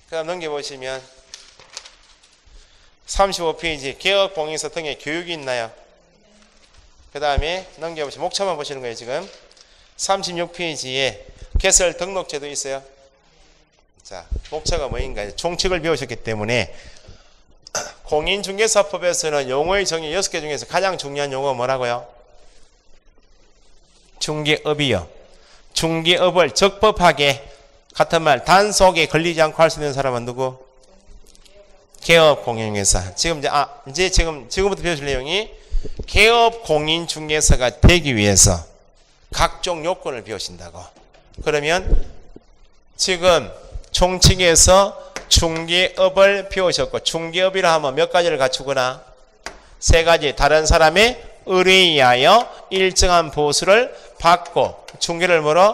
그 다음 넘겨보시면 35페이지 개업공인서 등의 교육이 있나요? 그 다음에 넘겨보시면 목차만 보시는 거예요. 지금 36페이지에 개설 등록제도 있어요. 자, 목차가 뭐인가? 총칙을 배우셨기 때문에 공인중개사법에서는 용어의 정의 6개 중에서 가장 중요한 용어가 뭐라고요? 중개업이요. 중개업을 적법하게 같은 말 단속에 걸리지 않고 할 수 있는 사람은 누구? 개업 공인중개사. 지금부터 배우실 내용이 개업 공인중개사가 되기 위해서 각종 요건을 배우신다고. 그러면 지금 총칙에서 중개업을 배우셨고, 중개업이라 하면 몇 가지를 갖추거나? 세 가지. 다른 사람의 의뢰에 의하여 일정한 보수를 받고, 중개를 뭐로?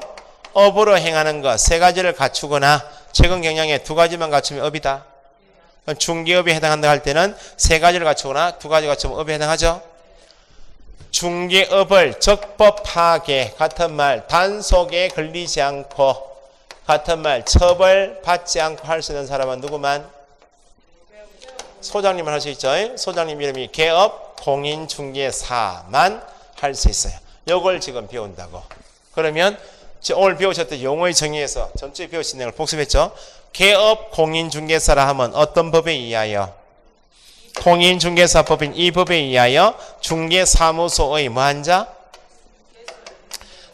업으로 행하는 것. 세 가지를 갖추거나, 최근 경향에 두 가지만 갖추면 업이다. 중개업에 해당한다 할 때는 세 가지를 갖추거나 두 가지 갖추면 업에 해당하죠. 중개업을 적법하게, 같은 말 단속에 걸리지 않고, 같은 말 처벌받지 않고 할 수 있는 사람은 누구만? 소장님은 할 수 있죠. 소장님 이름이 개업 공인중개사만 할 수 있어요. 이걸 지금 배운다고. 그러면 오늘 배우셨던 용어의 정의에서 전주에 배우신 내용을 복습했죠. 개업 공인중개사라 하면 어떤 법에 의하여? 공인중개사법인 이 법에 의하여 중개사무소의 뭐한 자?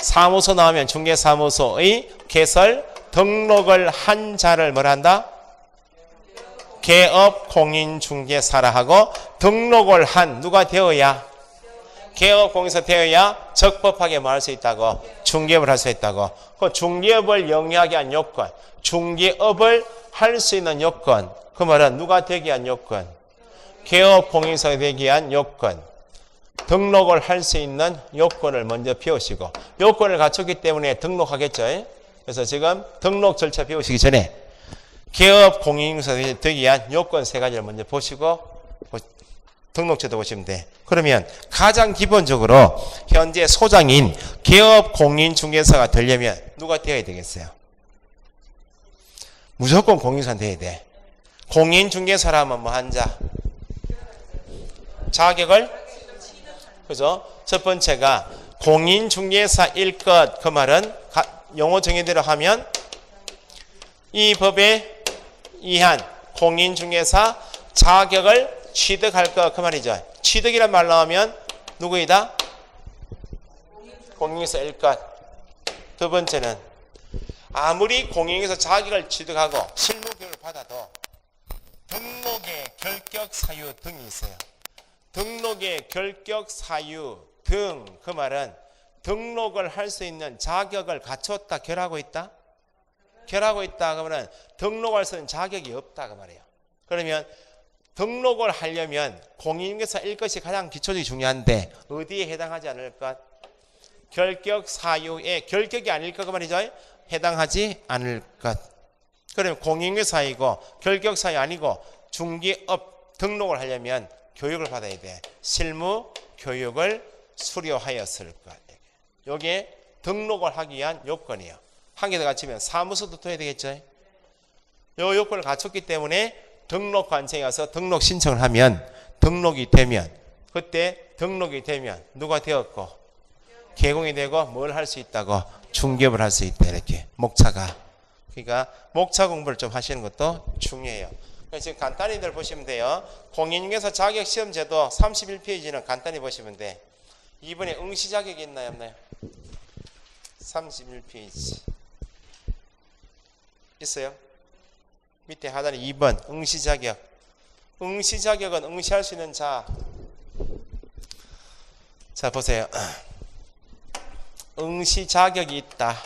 사무소 나오면 중개사무소의 개설 등록을 한 자를 뭐라 한다? 개업 공인중개사라 하고, 등록을 한 누가 되어야? 개업 공인사 되어야 적법하게 뭐 할 수 있다고? 중개업을 할 수 있다고. 그 중개업을 영위하게 한 요건, 중개업을 할 수 있는 요건, 그 말은 누가 되게 한 요건? 개업 공인사가 되기 위한 요건, 등록을 할 수 있는 요건을 먼저 배우시고, 요건을 갖췄기 때문에 등록하겠죠. 그래서 지금 등록 절차 배우시기 전에 개업 공인사가 되기 위한 요건 세 가지를 먼저 보시고 등록제도 보시면 돼. 그러면 가장 기본적으로 현재 소장인 개업 공인중개사가 되려면 누가 되어야 되겠어요? 무조건 공인중개사 돼야 돼. 공인중개사라면 뭐 한 자? 자격을? 그죠? 첫 번째가 공인중개사일 것. 그 말은 용어 정의대로 하면 이 법에 의한 공인중개사 자격을 취득할 것. 그 말이죠. 취득이란 말 나오면 누구이다? 공인중개사일 것. 두 번째는 아무리 공인중개사 자격을 취득하고 실무 교육을 받아도 등록의 결격 사유 등이 있어요. 등록의 결격 사유 등, 그 말은 등록을 할 수 있는 자격을 갖췄다, 결하고 있다? 결하고 있다 그러면 등록할 수 있는 자격이 없다 그 말이에요. 그러면 등록을 하려면 공인중개사일 것이 가장 기초적이 중요한데 어디에 해당하지 않을 것? 결격 사유에 결격이 아닐 것 그 말이죠. 해당하지 않을 것. 그러면 공인중개사이고 결격 사유 아니고 중개업 등록을 하려면 교육을 받아야 돼. 실무 교육을 수료하였을 것. 이게 등록을 하기 위한 요건이에요. 한 개 더 갖추면 사무소도 둬야 되겠죠. 이 요건을 갖췄기 때문에 등록관청에 가서 등록 신청을 하면 등록이 되면 그때 등록이 되면 누가 되었고 개공이 되고 뭘 할 수 있다고? 중개업을 할 수 있다. 이렇게 목차가. 그러니까 목차 공부를 좀 하시는 것도 중요해요. 지금 간단히들 보시면 돼요. 공인중개사 자격시험제도 31페이지는 간단히 보시면 돼. 이번에 응시 자격이 있나요 없나요? 31페이지 있어요? 밑에 하단에 2번 응시 자격. 응시 자격은 응시할 수 있는 자. 자 보세요. 응시 자격이 있다.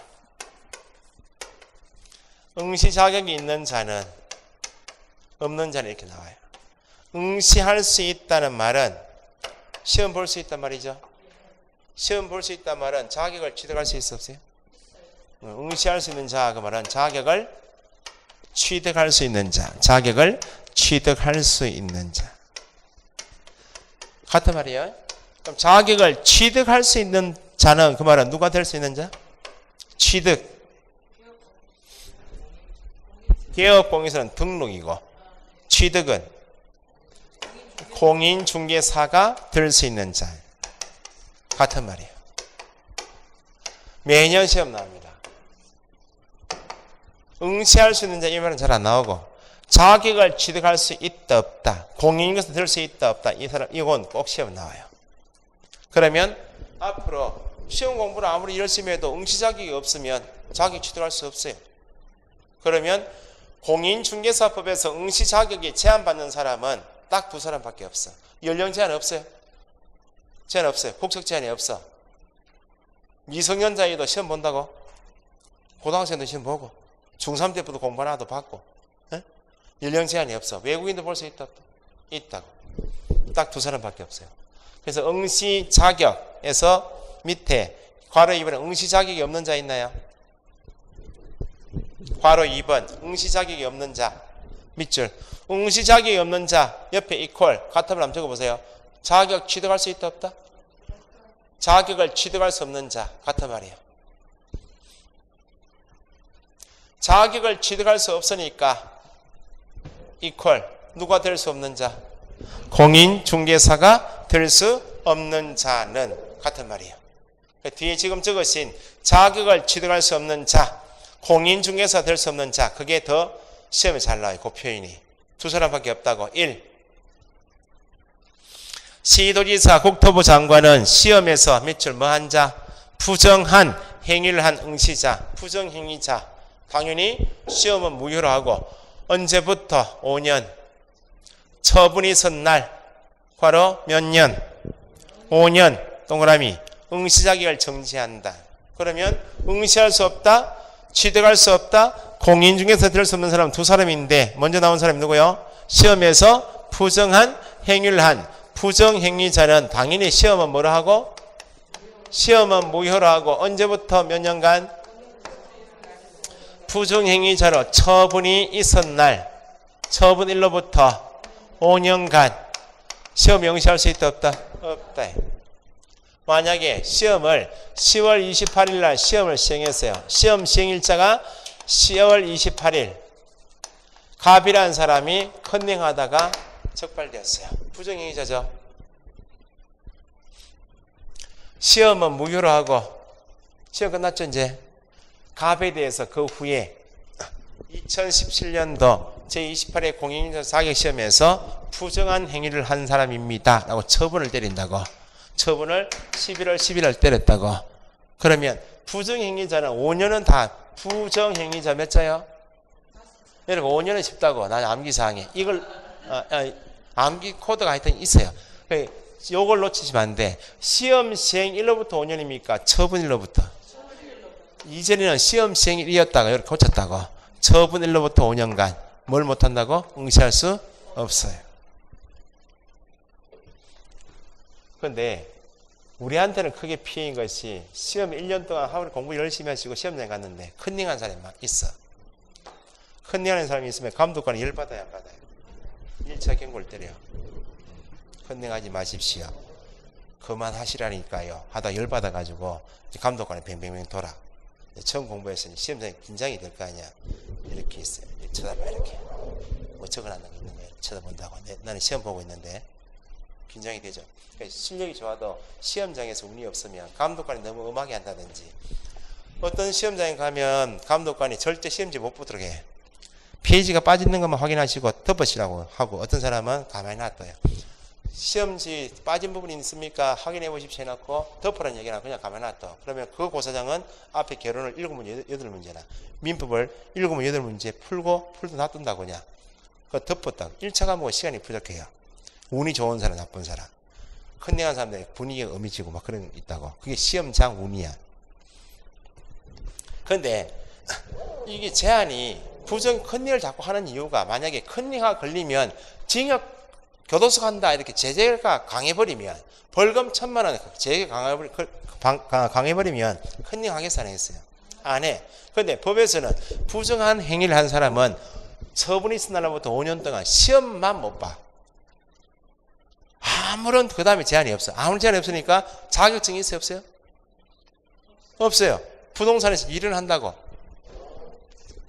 응시 자격이 있는 자는 없는 자는 이렇게 나와요. 응시할 수 있다는 말은 시험 볼 수 있단 말이죠. 시험 볼 수 있단 말은 자격을 취득할 수 있어 없어요? 응시할 수 있는 자 그 말은 자격을 취득할 수 있는 자. 자격을 취득할 수 있는 자. 같은 말이에요. 그럼 자격을 취득할 수 있는 자는 그 말은 누가 될 수 있는 자? 취득. 개업공인사는 등록이고 취득은 공인중개사가 될 수 있는 자. 같은 말이에요. 매년 시험 나옵니다. 응시할 수 있는 자 이 말은 잘 안 나오고 자격을 취득할 수 있다 없다 공인중개사 될 수 있다 없다 이건 꼭 시험 나와요. 그러면 앞으로 시험 공부를 아무리 열심히 해도 응시 자격이 없으면 자격 취득할 수 없어요. 그러면 공인중개사법에서 응시 자격이 제한받는 사람은 딱 두 사람밖에 없어. 연령 제한 없어요. 제한 없어요. 국적 제한이 없어. 미성년자에도 시험 본다고? 고등학생도 시험 보고 중3 때부터 공부 하나도 받고. 에? 연령 제한이 없어. 외국인도 볼 수 있다. 있다고. 딱 두 사람밖에 없어요. 그래서 응시 자격에서 밑에 괄호 2번에 응시 자격이 없는 자 있나요? 괄호 2번 응시 자격이 없는 자 밑줄 응시 자격이 없는 자 옆에 이퀄 같으면 한번 적어보세요. 자격 취득할 수 있다 없다? 자격을 취득할 수 없는 자 같은 말이에요. 자격을 취득할 수 없으니까 이퀄 누가 될 수 없는 자? 공인중개사가 될 수 없는 자는 같은 말이에요. 뒤에 지금 적으신 자격을 취득할 수 없는 자, 공인중개사 될 수 없는 자, 그게 더 시험에 잘 나와요. 그 표현이. 두 사람밖에 없다고. 1. 시도지사 국토부 장관은 시험에서 밑줄 뭐한 자? 부정한 행위를 한 응시자, 부정행위자. 당연히 시험은 무효로 하고 언제부터? 5년. 처분이 선 날. 괄호 몇 년? 5년. 동그라미. 응시 자격을 정지한다. 그러면 응시할 수 없다, 취득할 수 없다, 공인중개사 될 수 없는 사람 두 사람인데 먼저 나온 사람이 누구요? 시험에서 부정한 행위를 한 부정행위자는 당연히 시험은 뭐로 하고? 시험은 무효로 하고 언제부터 몇 년간? 부정행위자로 처분이 있은 날, 처분일로부터 5년간 시험 응시할 수 있다 없다? 없다. 만약에 시험을 10월 28일 날 시험을 시행했어요. 시험 시행일자가 10월 28일. 갑이라는 사람이 컨닝하다가 적발되었어요. 부정행위자죠. 시험은 무효로 하고 시험 끝났죠 이제. 갑에 대해서 그 후에 2017년도 제28회 공인중개사 자격시험에서 부정한 행위를 한 사람입니다 라고 처분을 때린다고. 처분을 11월 11일 때렸다고. 그러면 부정행위자는 5년은 다 부정행위자 몇 자요? 여러분 5년은 쉽다고. 난 암기사항에 이걸 암기 코드가 하여튼 있어요. 요걸 놓치시면 안 돼. 시험 시행일로부터 5년입니까? 처분일로부터? 이전에는 시험 시행일이었다가 이렇게 고쳤다고. 처분일로부터 5년간 뭘 못한다고? 응시할 수 없어요. 그런데 우리한테는 크게 피해인 것이 시험 1년 동안 하루 공부 열심히 하시고 시험장에 갔는데 컨닝한 사람이 막 있어. 컨닝하는 사람이 있으면 감독관이 열받아야 안 받아요. 1차 경고를 때려요. 컨닝하지 마십시오. 그만하시라니까요. 하다 열받아가지고 감독관이 뱅뱅뱅 돌아. 처음 공부했으니 시험장에 긴장이 될 거 아니야. 이렇게 있어요. 쳐다봐 이렇게. 뭐 적어놨는 게 있는 거예요. 쳐다본다고. 나는 시험 보고 있는데 긴장이 되죠. 그러니까 실력이 좋아도 시험장에서 운이 없으면 감독관이 너무 엄하게 한다든지 어떤 시험장에 가면 감독관이 절대 시험지 못 보도록 해. 페이지가 빠지는 것만 확인하시고 덮으시라고 하고 어떤 사람은 가만히 놔둬요. 시험지 빠진 부분이 있습니까? 확인해 보십시오 해놓고 덮으라는 얘기나 그냥 가만히 놔둬. 그러면 그 고사장은 앞에 결론을 7문제, 8문제나 민법을 7문제, 8문제 풀고 놔둔다고 그냥. 그거 덮었다. 1차 과목은 시간이 부족해요. 운이 좋은 사람, 나쁜 사람. 컨닝한 사람들 분위기가 음해지고 막 그런 게 있다고. 그게 시험장 운이야. 그런데 이게 제한이 부정 컨닝을 자꾸 하는 이유가 만약에 컨닝가 걸리면 징역 교도소 간다 이렇게 제재가 강해버리면 벌금 1,000만 원 제재가 강해버리면 컨닝 하겠어 안 했어요? 안 해. 그런데 법에서는 부정한 행위를 한 사람은 처분이 있은 날로부터 5년 동안 시험만 못 봐. 아무런 그 다음에 제한이 없어. 아무런 제한이 없으니까 자격증이 있어요 없어요? 없어요. 부동산에서 일을 한다고.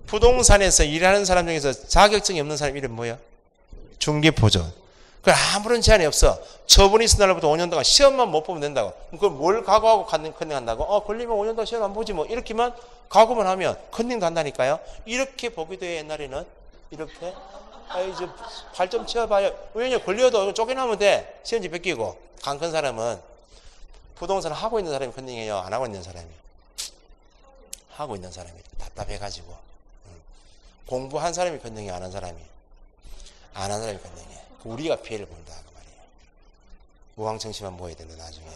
부동산에서 일하는 사람 중에서 자격증이 없는 사람 이름 뭐야? 중개보조. 그 아무런 제한이 없어. 처분이 있은 날로부터 5년 동안 시험만 못 보면 된다고. 그걸 뭘 각오하고 컨닝한다고? 걸리면 5년 동안 시험 안 보지 뭐. 이렇게만 각오만 하면 컨닝도 한다니까요. 이렇게 보기도 해요 옛날에는. 이렇게. 이제 발 좀 치워봐요. 왜냐 걸려도 쫓겨나면 돼. 시험지 뺏기고. 강 큰 사람은 부동산 하고 있는 사람이 컨닝해요. 안 하고 있는 사람이. 하고 있는 사람이 답답해가지고. 공부한 사람이 컨닝해. 안 한 사람이. 안 한 사람이 컨닝해. 우리가 피해를 본다 그 말이에요. 우왕청심만 모여야 된다 나중에.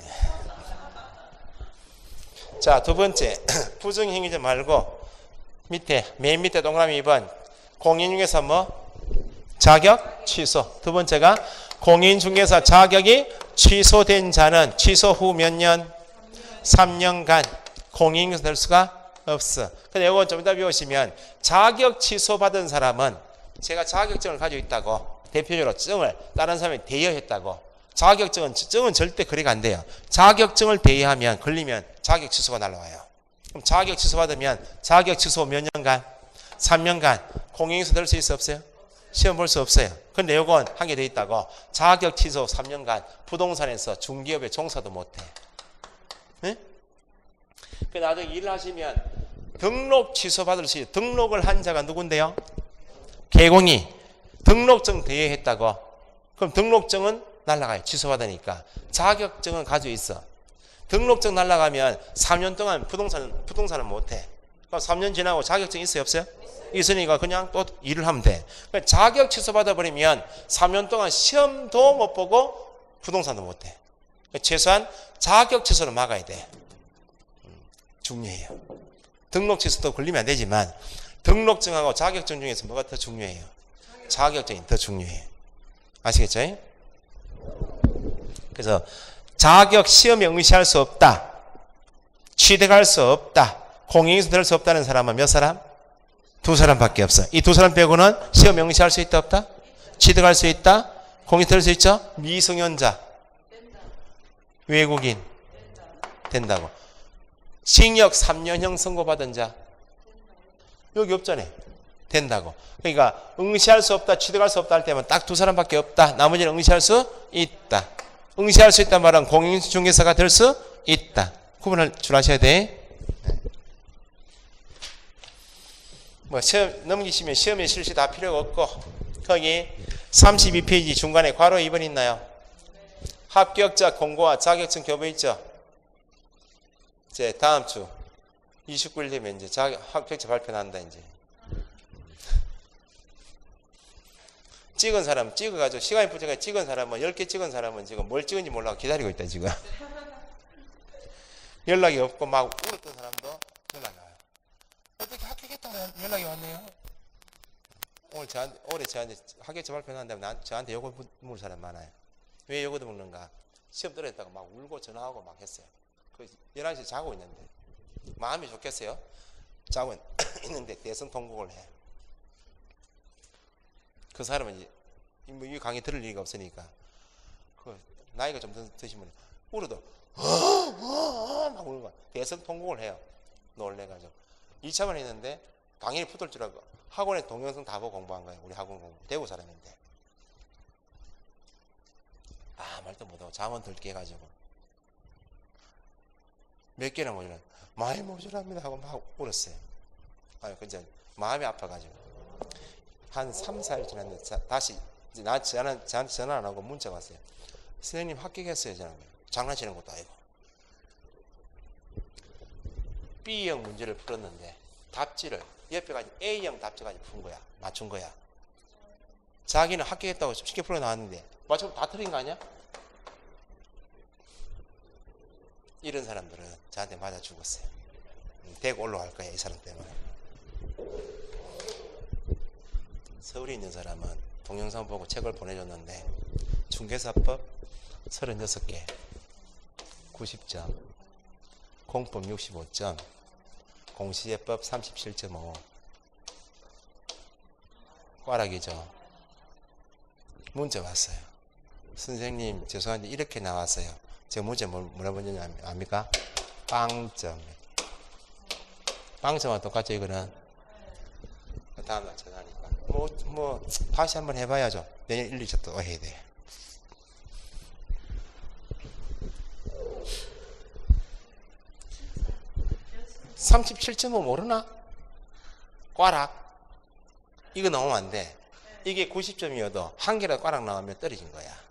자, 두 번째 부정행위자 말고 맨 밑에 동그라미 2번. 공인 중에서 뭐? 자격 취소. 두 번째가 공인 중개사 자격이 취소된 자는 취소 후 몇 년? 3년간 공인 중개사 될 수가 없어. 근데 이거 좀 이따 배우시면 자격 취소 받은 사람은 제가 자격증을 가지고 있다고 대표적으로 증을 다른 사람이 대여했다고 증은 절대 거래가 안 돼요. 자격증을 대여하면 걸리면 자격 취소가 날라와요. 그럼 자격 취소 받으면 자격 취소 몇 년간? 3년간 공인 중개사 될 수 있어 없어요? 시험 볼 수 없어요. 근데 요건 한 개 더 있다고 자격 취소 3년간 부동산에서 중기업에 종사도 못해. 네? 그 나중에 일을 하시면 등록 취소 받을 수 있어요. 등록을 한 자가 누군데요? 개공이 등록증 대여했다고. 그럼 등록증은 날라가요. 취소 받으니까. 자격증은 가지고 있어. 등록증 날라가면 3년 동안 부동산은 못해. 그럼 3년 지나고 자격증 있어요 없어요? 있으니까 그냥 또 일을 하면 돼. 자격 취소 받아버리면 3년 동안 시험도 못 보고 부동산도 못 해. 최소한 자격 취소를 막아야 돼. 중요해요. 등록 취소도 걸리면 안 되지만 등록증하고 자격증 중에서 뭐가 더 중요해요? 자격증이 더 중요해요. 아시겠죠? 그래서 자격 시험에 응시할 수 없다. 취득할 수 없다. 공인중개사 될 수 없다는 사람은 몇 사람? 2사람밖에 없어. 이 2사람 빼고는 시험 응시할 수 있다 없다? 취득할 수 있다? 공인중개사 될 수 있죠? 미성년자, 외국인 된다고. 징역 3년형 선고받은 자 여기 없잖아요. 된다고. 그러니까 응시할 수 없다, 취득할 수 없다 할 때면 딱 2사람밖에 없다. 나머지는 응시할 수 있다. 응시할 수 있단 말은 공인중개사가 될 수 있다. 구분할 줄 아셔야 돼. 뭐 시험 넘기시면 시험에 실시 다 필요가 없고 거기 32페이지 중간에 괄호 2번 있나요? 합격자 공고와 자격증 교부 있죠? 이제 다음 주 29일 되면 이제 합격자 발표난다 이제. 찍은 사람 찍어가지고 시간이 부족해 찍은 사람은 10개 찍은 사람은 지금 뭘 찍은지 몰라고 기다리고 있다 지금. 연락이 없고 막 울었던 사람도 연락이 와요. 어떻게 합격했다고 연락이 왔네요. 올해 저한테 합격자 발표한다면 저한테 요거 묻는 사람 많아요. 왜 요거 묻는가? 시험 떨어졌다고 막 울고 전화하고 막 했어요. 그 11시에 자고 있는데 마음이 좋겠어요. 자고 있는데 대성 통곡을 해. 그 사람은 이제 이 강의 들을 리가 없으니까 그 나이가 좀 드시면 울어도 막 울고 대성 통곡을 해요. 놀래가지고 2차만 했는데 당연히 붙을 줄 알고 학원에 동영상 다 보고 공부한 거예요. 우리 학원 공부 대구 사람인데 말도 못하고 잠은 덜 깨가지고 몇 개나 모자라 많이 모자랍니다 하고 막 울었어요. 근데 마음이 아파가지고 한 3, 4일 지났는데 다시 저한테 전화 안 하고 문자가 왔어요. 선생님 합격했어요. 저는 장난치는 것도 아니고 B형 문제를 풀었는데 답지를 옆에 가지고 A형 답지까지 푼 거야. 맞춘 거야. 자기는 합격했다고 쉽게 풀어 나왔는데 맞추면 다 틀린 거 아니야? 이런 사람들은 저한테 맞아 죽었어요. 대구 올라갈 거야 이 사람 때문에. 서울에 있는 사람은 동영상 보고 책을 보내줬는데 중개사법 36개 90점 공법 65점 공시제법 37.5 꽈락이죠. 문자 왔어요. 선생님 죄송한데 이렇게 나왔어요. 제가 문자 뭐라 보는지 압니까? 빵점. 빵점과 똑같죠 이거는. 그 다음날 전화하니까 뭐 다시 한번 해봐야죠. 내년 1, 2차 또 해야 돼. (37.5) 모르나? 꽈락 이거 나오면 안 돼. 이게 90점이어도 한 개라도 꽈락 나오면 떨어진 거야.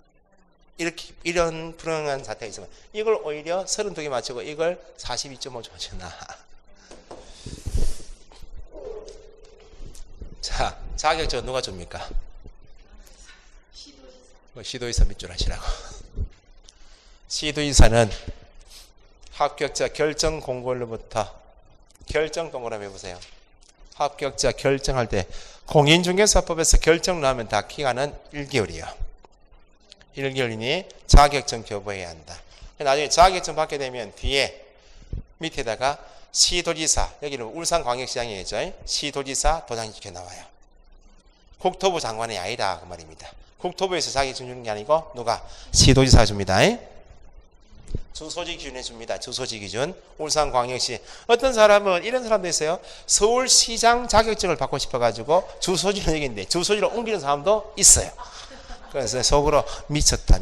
이런 불안한 사태가 있으면 이걸 오히려 32개 맞추고 이걸 42.5 맞추나. 자, 자격증 누가 줍니까? 시도의사 밑줄 하시라고. 시도의사는 합격자 결정 공고일로부터 결정 동그라미 해보세요. 합격자 결정할 때 공인중개사법에서 결정 나오면 다 기간은 1개월이에요. 1개월이니 자격증 교부해야 한다. 나중에 자격증 받게 되면 뒤에 밑에다가 시도지사, 여기는 울산광역시장이죠. 시도지사 도장이 이렇게 나와요. 국토부 장관이 아니다 그 말입니다. 국토부에서 자격증 주는 게 아니고 누가? 시도지사가 줍니다. 주소지 기준 해줍니다. 주소지 기준. 울산광역시. 어떤 사람은 이런 사람도 있어요. 서울시장 자격증을 받고 싶어가지고 주소지는 여기인데 주소지를 옮기는 사람도 있어요. 그래서 속으로 미쳤다.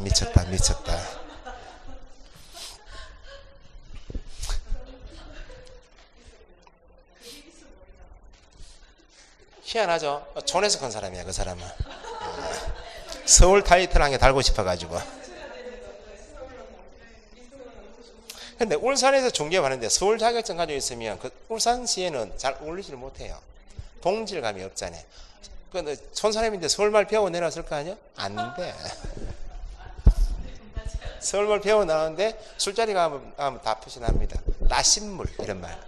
희한하죠? 촌에서 큰 사람이야 그 사람은. 서울 타이틀 한 개 달고 싶어가지고. 근데 울산에서 중개하는데 서울 자격증 가지고 있으면 그 울산시에는 잘 어울리지를 못해요. 동질감이 없잖아요. 근데 촌사람인데 서울말 배워 내놨을 거 아니야? 안 돼. 서울말 배워 나오는데 술자리 가면 다 표시납니다. 따신물 이런 말.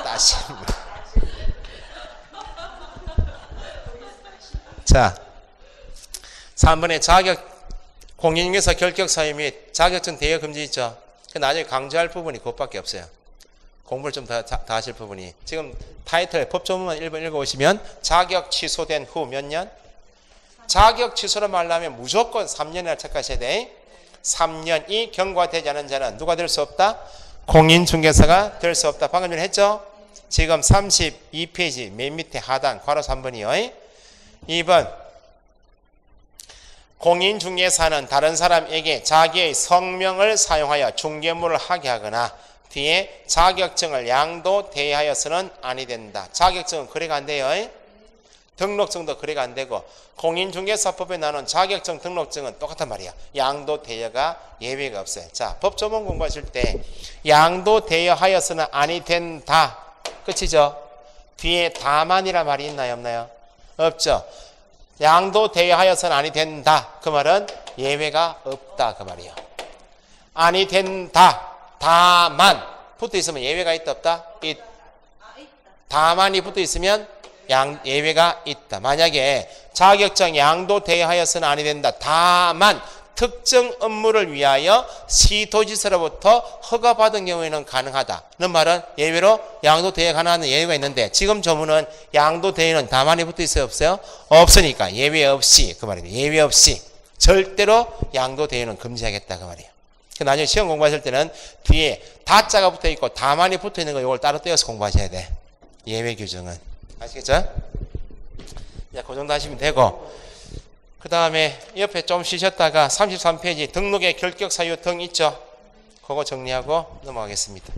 따신물. 자, 3번에 공인중개사 결격 사유 및 자격증 대여 금지 있죠. 나중에 강조할 부분이 그것밖에 없어요. 공부를 좀 더 하실 부분이. 지금 타이틀 법조문만 1번 읽어보시면 자격 취소된 후 몇 년? 자격 취소를 말하면 무조건 3년이나 체크하셔야 돼. 3년이 경과되지 않은 자는 누가 될 수 없다? 공인중개사가 될 수 없다. 방금 전에 했죠? 지금 32페이지 맨 밑에 하단 괄호 3번이요. 2번 공인중개사는 다른 사람에게 자기의 성명을 사용하여 중개물을 하게 하거나 뒤에 자격증을 양도 대여하여서는 아니 된다. 자격증은 거래가 안 돼요. 등록증도 거래가 안 되고 공인중개사법에 나오는 자격증 등록증은 똑같단 말이야. 양도 대여가 예외가 없어요. 자, 법조문 공부하실 때 양도 대여하여서는 아니 된다. 끝이죠. 뒤에 다만이란 말이 있나요 없나요? 없죠. 양도 대여하여서는 아니 된다. 그 말은 예외가 없다 그 말이에요. 아니 된다. 다만 붙어 있으면 예외가 있다 없다? 다만이 붙어 있으면 예외가 있다. 만약에 자격증 양도 대여하여서는 아니 된다. 다만 특정 업무를 위하여 시도지사로부터 허가받은 경우에는 가능하다는 말은 예외로 양도 대여 가능한 예외가 있는데 지금 조문은 양도 대여는 다만이 붙어 있어요 없어요? 없으니까 예외 없이 그 말이에요. 예외 없이 절대로 양도 대여는 금지하겠다 그 말이에요. 나중에 시험 공부하실 때는 뒤에 다자가 붙어 있고 다만이 붙어 있는 거 이걸 따로 떼어서 공부하셔야 돼. 예외 규정은. 아시겠죠? 자, 그 정도 하시면 되고 그 다음에 옆에 좀 쉬셨다가 33페이지 등록의 결격 사유 등 있죠? 그거 정리하고 넘어가겠습니다.